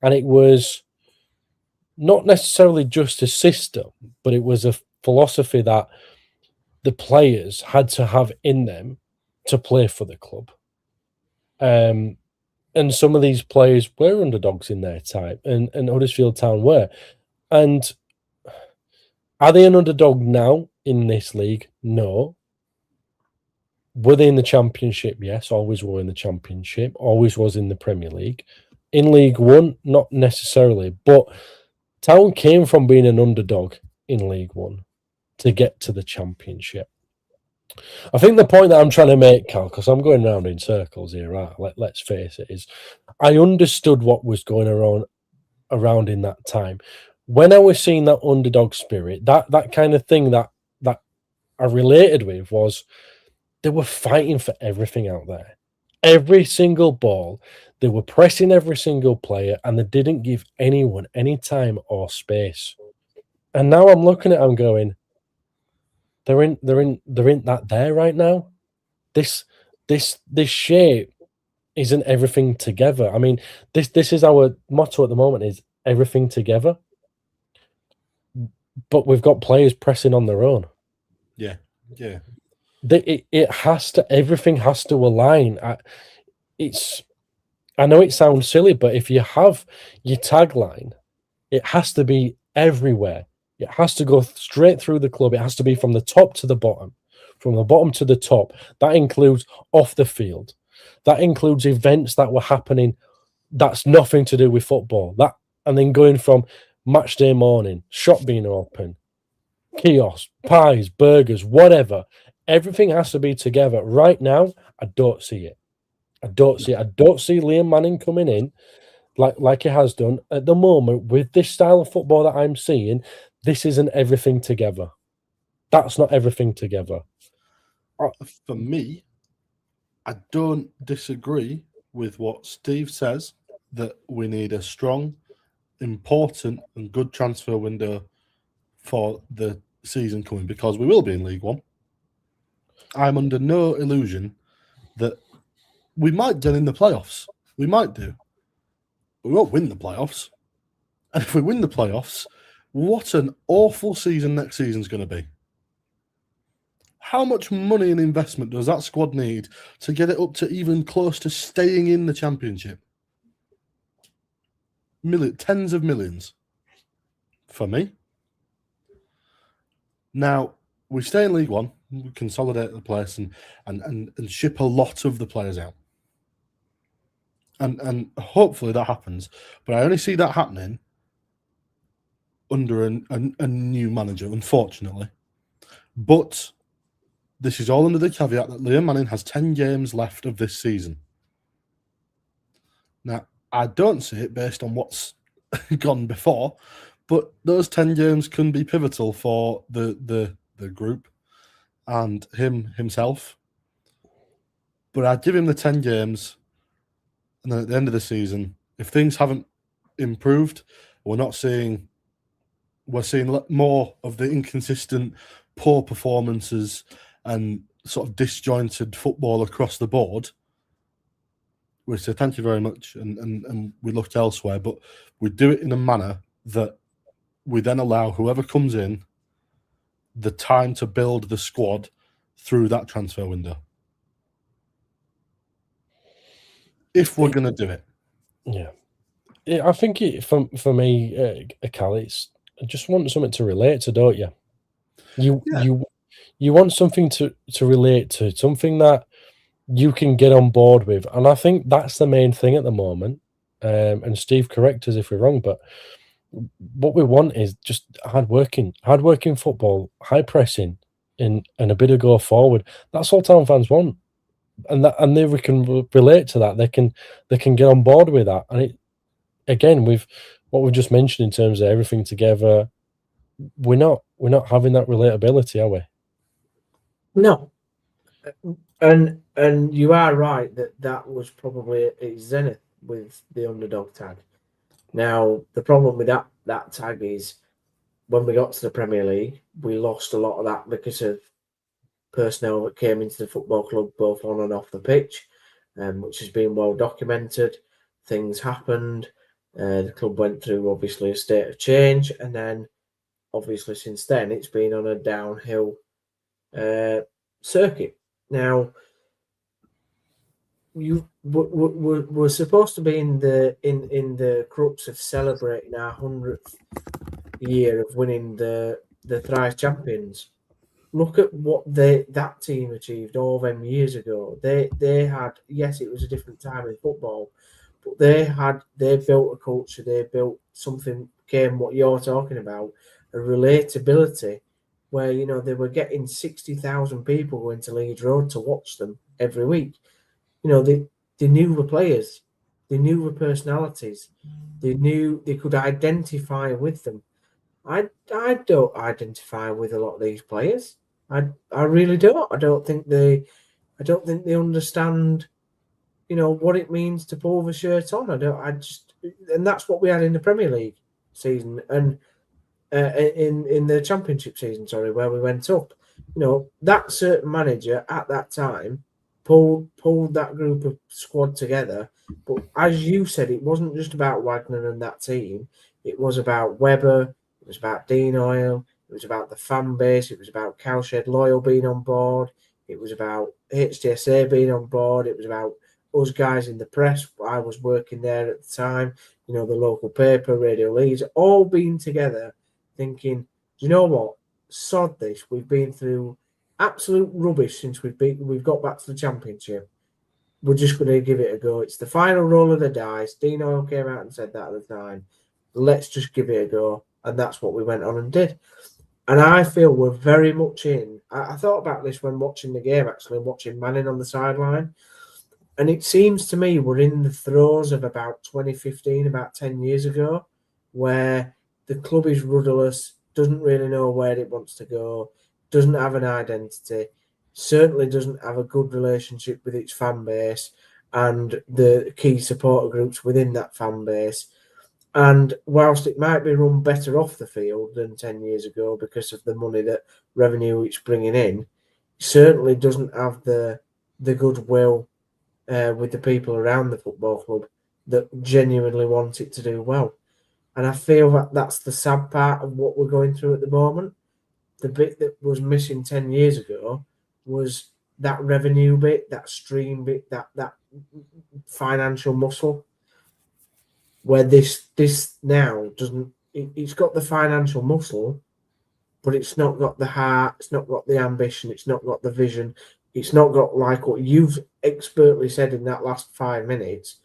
And it was not necessarily just a system, but it was a philosophy that the players had to have in them to play for the club. And some of these players were underdogs in their time, and Huddersfield Town were. And are they an underdog now in this league? No. Were they in the Championship? Yes, always were in the Championship, always was in the Premier League. In League One, not necessarily, but Town came from being an underdog in League One to get to the Championship. I think the point that I'm trying to make, Cal, because I'm going round in circles here, right? Let's face it, is I understood what was going around in that time. When I was seeing that underdog spirit, that kind of thing that I related with was they were fighting for everything out there. Every single ball, they were pressing every single player, and they didn't give anyone any time or space. And now I'm looking at them going, they're in that there right now. This shape isn't everything together. I mean, this is our motto at the moment, is everything together. But we've got players pressing on their own. Yeah. Everything has to align. I know it sounds silly, but if you have your tagline, it has to be everywhere. It has to go straight through the club. It has to be from the top to the bottom, from the bottom to the top. That includes off the field. That includes events that were happening that's nothing to do with football. And then going from match day morning, shop being open, kiosks, pies, burgers, whatever. Everything has to be together. Right now, I don't see it. I don't see Liam Manning coming in like he has done at the moment with this style of football that I'm seeing. This isn't everything together. That's not everything together. For me, I don't disagree with what Steve says, that we need a strong, important and good transfer window for the season coming, because we will be in League One. I'm under no illusion that we might get in the playoffs. We might do. We won't win the playoffs. And if we win the playoffs, what an awful season next season's going to be. How much money and investment does that squad need to get it up to even close to staying in the Championship? Tens of millions. For me. Now, we stay in League One, we consolidate the place and ship a lot of the players out. And hopefully that happens. But I only see that happening under a new manager, unfortunately. But this is all under the caveat that Liam Manning has 10 games left of this season. Now, I don't see it based on what's gone before, but those 10 games can be pivotal for the group and himself. But I'd give him the 10 games, and then at the end of the season, if things haven't improved, we're seeing more of the inconsistent, poor performances and sort of disjointed football across the board, we say thank you very much and we look elsewhere. But we do it in a manner that we then allow whoever comes in the time to build the squad through that transfer window. If we're going to do it. Yeah, I think for me, Cal, it's I just want something to relate to, don't you? You want something to relate to, something that you can get on board with, and I think that's the main thing at the moment. And Steve, correct us if we're wrong, but what we want is just hard-working football, high pressing, and a bit of go forward. That's all Town fans want, and they we can relate to that. They can get on board with that, and again, with what we've just mentioned in terms of everything together, we're not having that relatability, are we? No, and you are right that was probably a zenith with the underdog tag. Now the problem with that tag is when we got to the Premier League, we lost a lot of that because of personnel that came into the football club both on and off the pitch, which has been well documented. Things happened. The club went through obviously a state of change, and then obviously since then it's been on a downhill circuit. Now we're supposed to be in the crux of celebrating our 100th year of winning the Thrice Champions. Look at what that team achieved all them years ago. They had, yes, it was a different time in football, but they built a culture, they built something, came what you're talking about, a relatability, where, you know, they were getting 60,000 people going to Leeds Road to watch them every week. You know, they knew the players, they knew the personalities, they knew they could identify with them. I don't identify with a lot of these players. I really don't. I don't think they understand, you know, what it means to pull the shirt on. And that's what we had in the Premier League season and in the Championship season, sorry, where we went up. You know, that certain manager at that time pulled that group of squad together. But as you said, it wasn't just about Wagner and that team. It was about Webber. It was about Dean Oil. It was about the fan base. It was about Cowshed Loyal being on board. It was about HDSA being on board. It was about us guys in the press. I was working there at the time. You know, the local paper, Radio Leeds, all being together, thinking, do you know what? Sod this. We've been through absolute rubbish since we've got back to the Championship. We're just going to give it a go. It's the final roll of the dice. Dean Oil came out and said that at the time. Let's just give it a go. And that's what we went on and did. And I feel we're very much in. I thought about this when watching the game, actually, watching Manning on the sideline. And it seems to me we're in the throes of about 2015, about 10 years ago, where the club is rudderless, doesn't really know where it wants to go, doesn't have an identity, certainly doesn't have a good relationship with its fan base and the key supporter groups within that fan base. And whilst it might be run better off the field than 10 years ago because of the money that revenue it's bringing in, it certainly doesn't have the goodwill with the people around the football club that genuinely want it to do well. And I feel that that's the sad part of what we're going through at the moment. The bit that was missing 10 years ago was that revenue bit, that stream bit, that financial muscle. Where this now doesn't, it's got the financial muscle, but it's not got the heart, it's not got the ambition, it's not got the vision, it's not got, like what you've expertly said in that last 5 minutes,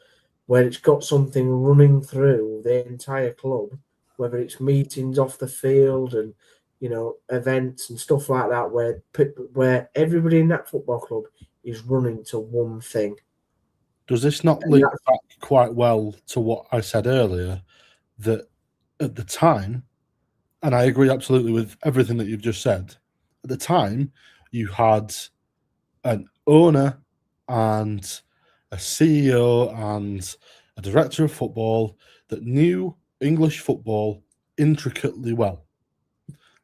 where it's got something running through the entire club, whether it's meetings off the field and, you know, events and stuff like that, where everybody in that football club is running to one thing. Does this not link back quite well to what I said earlier, that at the time, and I agree absolutely with everything that you've just said, at the time you had an owner and a CEO and a director of football that knew English football intricately well,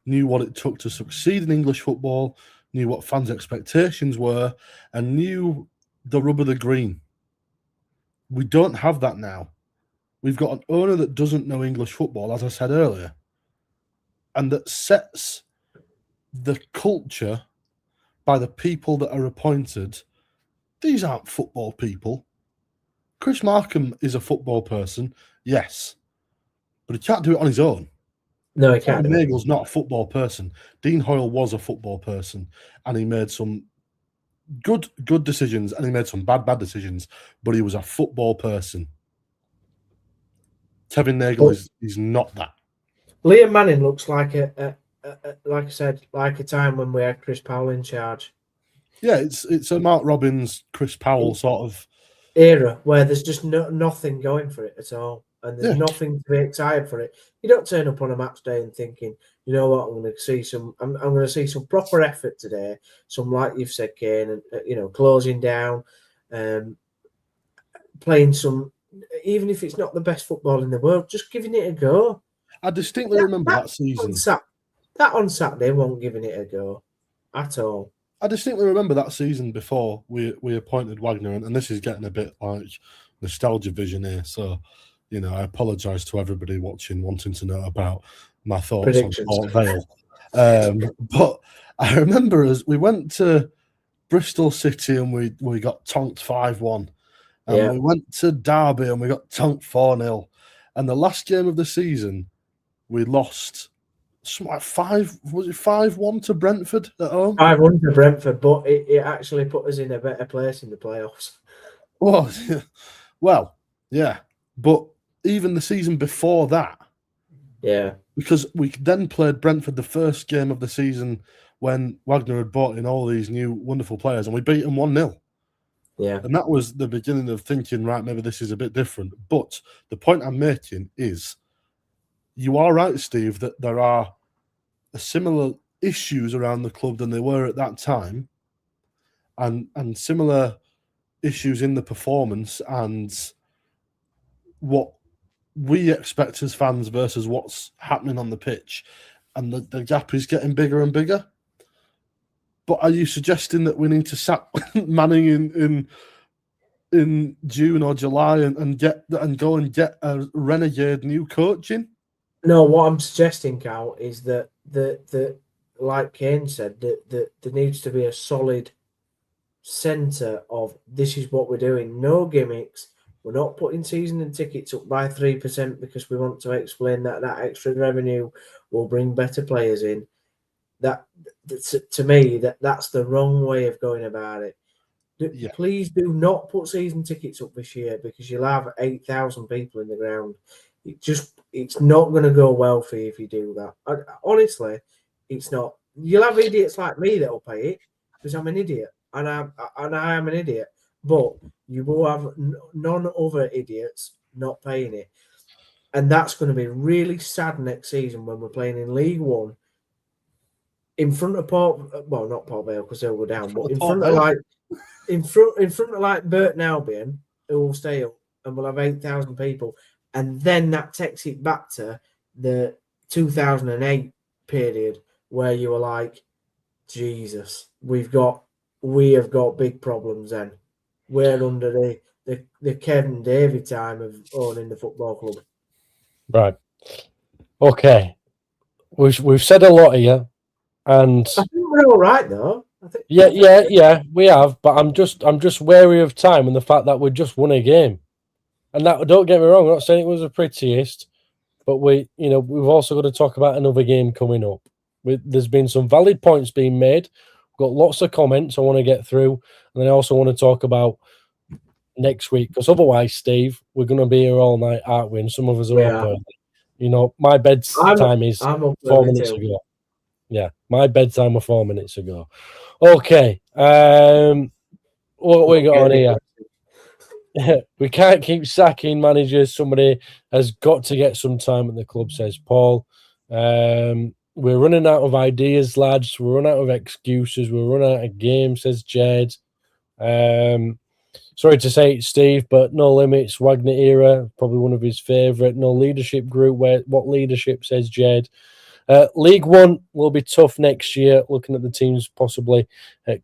knew what it took to succeed in English football, knew what fans' expectations were, and knew the rub of the green. We don't have that now. We've got an owner that doesn't know English football, as I said earlier, and that sets the culture by the people that are appointed. These aren't football people. Chris Markham is a football person, yes, but he can't do it on his own. No, he can't. Nagel's not a football person. Dean Hoyle was a football person, and he made some good decisions, and he made some bad decisions, but he was a football person. Kevin Nagel is not that. Liam Manning looks like like I said, like a time when we had Chris Powell in charge. Yeah, it's a Mark Robbins, Chris Powell sort of era where there's just nothing going for it at all, and there's nothing to be excited for it. You don't turn up on a match day and thinking, you know what, I'm going to see some proper effort today. Some, like you've said, Kane, and you know, closing down, playing some, even if it's not the best football in the world, just giving it a go. I distinctly remember that season. That on Saturday wasn't giving it a go at all. I distinctly remember that season before we appointed Wagner, and this is getting a bit like nostalgia vision here. So, you know, I apologise to everybody watching wanting to know about my thoughts on Port Vale. But I remember as we went to Bristol City and we got tonked 5-1. And we went to Derby and we got tonked 4-0. And the last game of the season, we lost like 5-1 to Brentford at home? 5-1 to Brentford, but it actually put us in a better place in the playoffs. Well, Yeah, but even the season before that, Yeah. because we then played Brentford the first game of the season when Wagner had brought in all these new wonderful players, and we beat them 1-0. Yeah. And that was the beginning of thinking, right, maybe this is a bit different. But the point I'm making is, you are right, Steve, that there are similar issues around the club than they were at that time, and similar issues in the performance and what we expect as fans versus what's happening on the pitch. And the gap is getting bigger and bigger. But are you suggesting that we need to sack Manning in June or July and go and get a renegade new coaching? No, what I'm suggesting, Cal, is that the like Kane said, that there needs to be a solid centre of this is what we're doing. No gimmicks. We're not putting season and tickets up by 3% because we want to explain that extra revenue will bring better players in. To me, that's the wrong way of going about it. Yeah. Please do not put season tickets up this year because you'll have 8,000 people in the ground. It's not going to go well for you if you do that. Honestly, it's not. You'll have idiots like me that will pay it because I'm an idiot and I am an idiot. But you will have none other idiots not paying it, and that's going to be really sad next season when we're playing in League One in front of not Port Vale because they'll go down, but in front of like Burton Albion, who will stay up, and we'll have 8,000 people. And then that takes it back to the 2008 period where you were like, Jesus, we have got big problems then. We're under the Kevin Davey time of owning the football club. Right. Okay. We've said a lot here, and I think we're all right though. Yeah, we have, but I'm just wary of time and the fact that we just won a game. And that, don't get me wrong, I'm not saying it was the prettiest, but we've also got to talk about another game coming up. There's been some valid points being made. We've got lots of comments I want to get through, and then I also want to talk about next week, because otherwise, Steve, we're going to be here all night, aren't we? And some of us are up early. My bedtime is 4 minutes ago. Yeah, my bedtime was 4 minutes ago. Okay, what we got on here? We can't keep sacking managers. Somebody has got to get some time at the club, says Paul. We're running out of ideas, lads. We're running out of excuses. We're running out of games, says Jed. Sorry to say it, Steve, but No Limits, Wagner era, probably one of his favourite. No leadership group. What leadership, says Jed. League One will be tough next year, looking at the teams possibly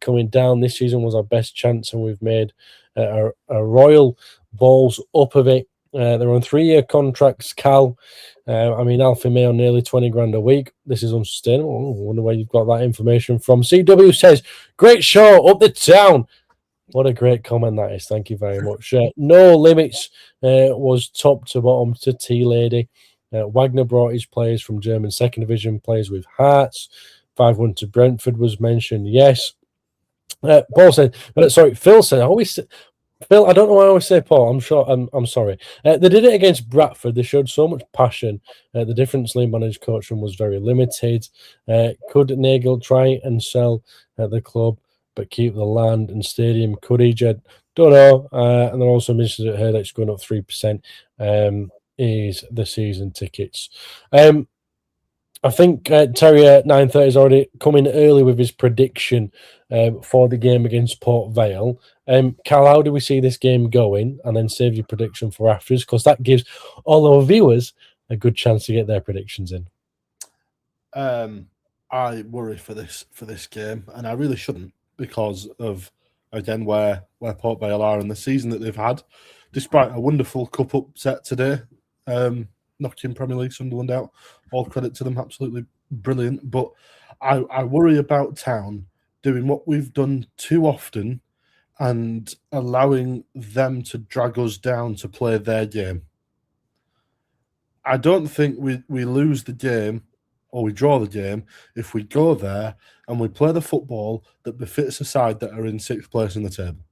coming down. This season was our best chance, and we've made a royal balls up of it. They're on 3-year contracts, Cal. Alfie May on nearly 20 grand a week. This is unsustainable. I wonder where you've got that information from. CW says, great show, up the town. What a great comment that is. Thank you very much. No Limits was top to bottom to T-Lady. Wagner brought his players from German second division, players with hearts. 5-1 to Brentford was mentioned. Yes. Paul said, Phil said, Phil, I don't know why I always say Paul. I'm sorry. They did it against Bradford. They showed so much passion. The difference Lee managed coaching was very limited. Could Nagel try and sell the club but keep the land and stadium? Could he, Jed? Don't know. And then also mentioned it here that it's going up 3%. Is the season tickets. I think Terrier 930 is already coming early with his prediction for the game against Port Vale. Cal, how do we see this game going? And then save your prediction for afters, because that gives all our viewers a good chance to get their predictions in. I worry for this game, and I really shouldn't, because of, again, where Port Vale are in the season that they've had, despite a wonderful cup upset today. Knocking Premier League Sunderland out. All credit to them, absolutely brilliant. But I worry about Town doing what we've done too often and allowing them to drag us down to play their game. I don't think we lose the game or we draw the game if we go there and we play the football that befits a side that are in 6th place in the table.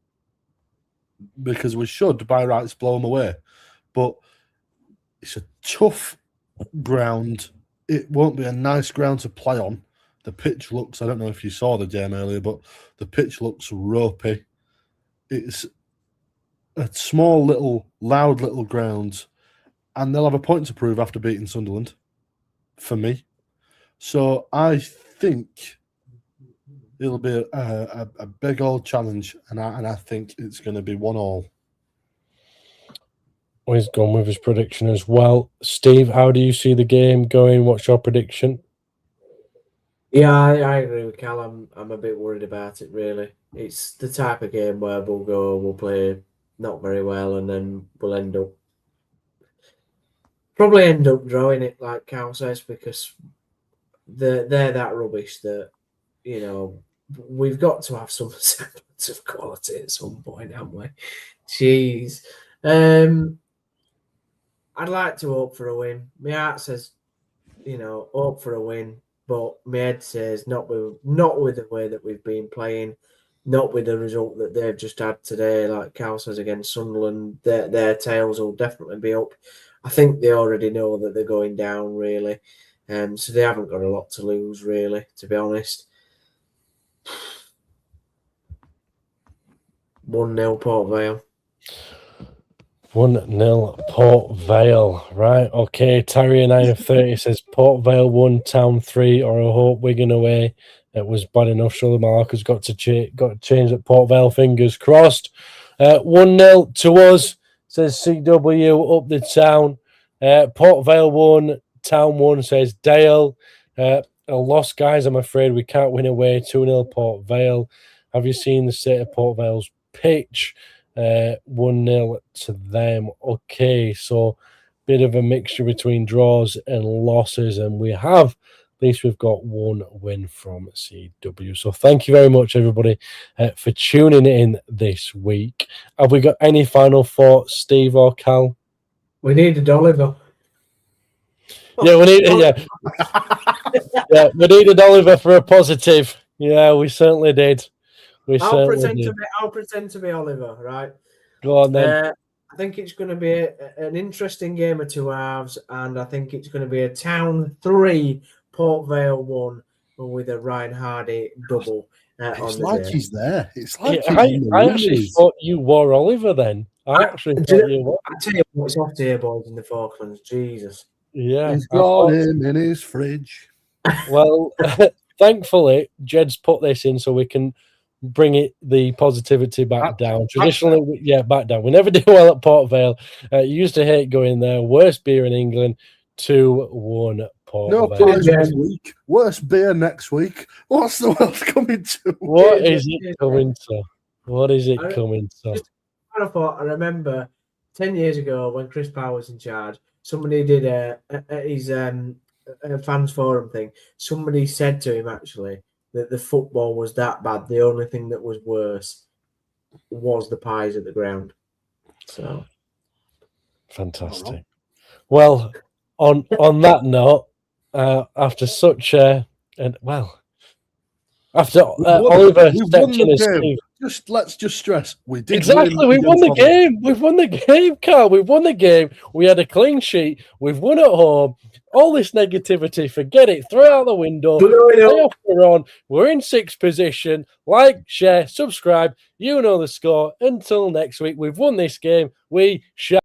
Because we should, by rights, blow them away. but it's a tough ground. It won't be a nice ground to play on. The pitch looks, I don't know if you saw the game earlier, but the pitch looks ropey. It's a small little, loud little ground, and they'll have a point to prove after beating Sunderland, for me. So I think it'll be a big old challenge, and I think it's going to be 1-1. Well, he's gone with his prediction as well. Steve, how do you see the game going? What's your prediction? Yeah, I agree with Cal. I'm a bit worried about it, really. It's the type of game where we'll play not very well, and then we'll probably end up drawing it, like Cal says, because they're that rubbish that, you know, we've got to have some semblance of quality at some point, haven't we? Jeez. I'd like to hope for a win. My heart says, you know, hope for a win, but my head says not with the way that we've been playing, not with the result that they've just had today. Like Cal says, against Sunderland, their tails will definitely be up. I think they already know that they're going down, really. So they haven't got a lot to lose, really, to be honest. 1-0 Port Vale. 1-0 Port Vale. Right, okay. Terrier 9 of 30 says Port Vale 1, Town 3, or I hope Wigan away. It was bad enough. Surely Malacca's got to change at Port Vale. Fingers crossed. 1-0 to us, says CW up the town. Port Vale 1, Town 1, says Dale. A loss, guys. I'm afraid we can't win away. 2-0 Port Vale. Have you seen the state of Port Vale's pitch? 1-0 to them. Okay, so bit of a mixture between draws and losses, and at least we've got one win from CW. So thank you very much, everybody, for tuning in this week. Have we got any final thoughts, Steve or Cal? We needed Oliver. Yeah, we needed we needed Oliver for a positive. Yeah, we certainly did. I'll pretend to be Oliver, right? Go on then. I think it's going to be an interesting game of two halves, and I think it's going to be a Town 3, Port Vale 1, with a Ryan Hardy double. It's like day. he's there. It's like I actually thought you were Oliver then. I actually thought you were. I tell you what, it's off to here, boys, in the Falklands. Jesus. Yeah. He's got him in his fridge. Well, thankfully, Jed's put this in so we can bring the positivity back down. Traditionally, back down. We never do well at Port Vale. Used to hate going there. Worst beer in England. 2-1 Port Vale. Prize this week. Worst beer next week. What's the world coming to? What is it coming to? What is it coming to? I remember 10 years ago when Chris Power was in charge, somebody did his fans forum thing. Somebody said to him, actually, that the football was that bad. The only thing that was worse was the pies at the ground. So fantastic. Well, on that note, after such after Oliver stepped in as Steve. Let's stress we did exactly. We won the game. We've won the game, Carl. We've won the game. We had a clean sheet. We've won at home. All this negativity, forget it. Throw it out the window. We're on. We're in 6th position. Like, share, subscribe. You know the score. Until next week, we've won this game. We shall.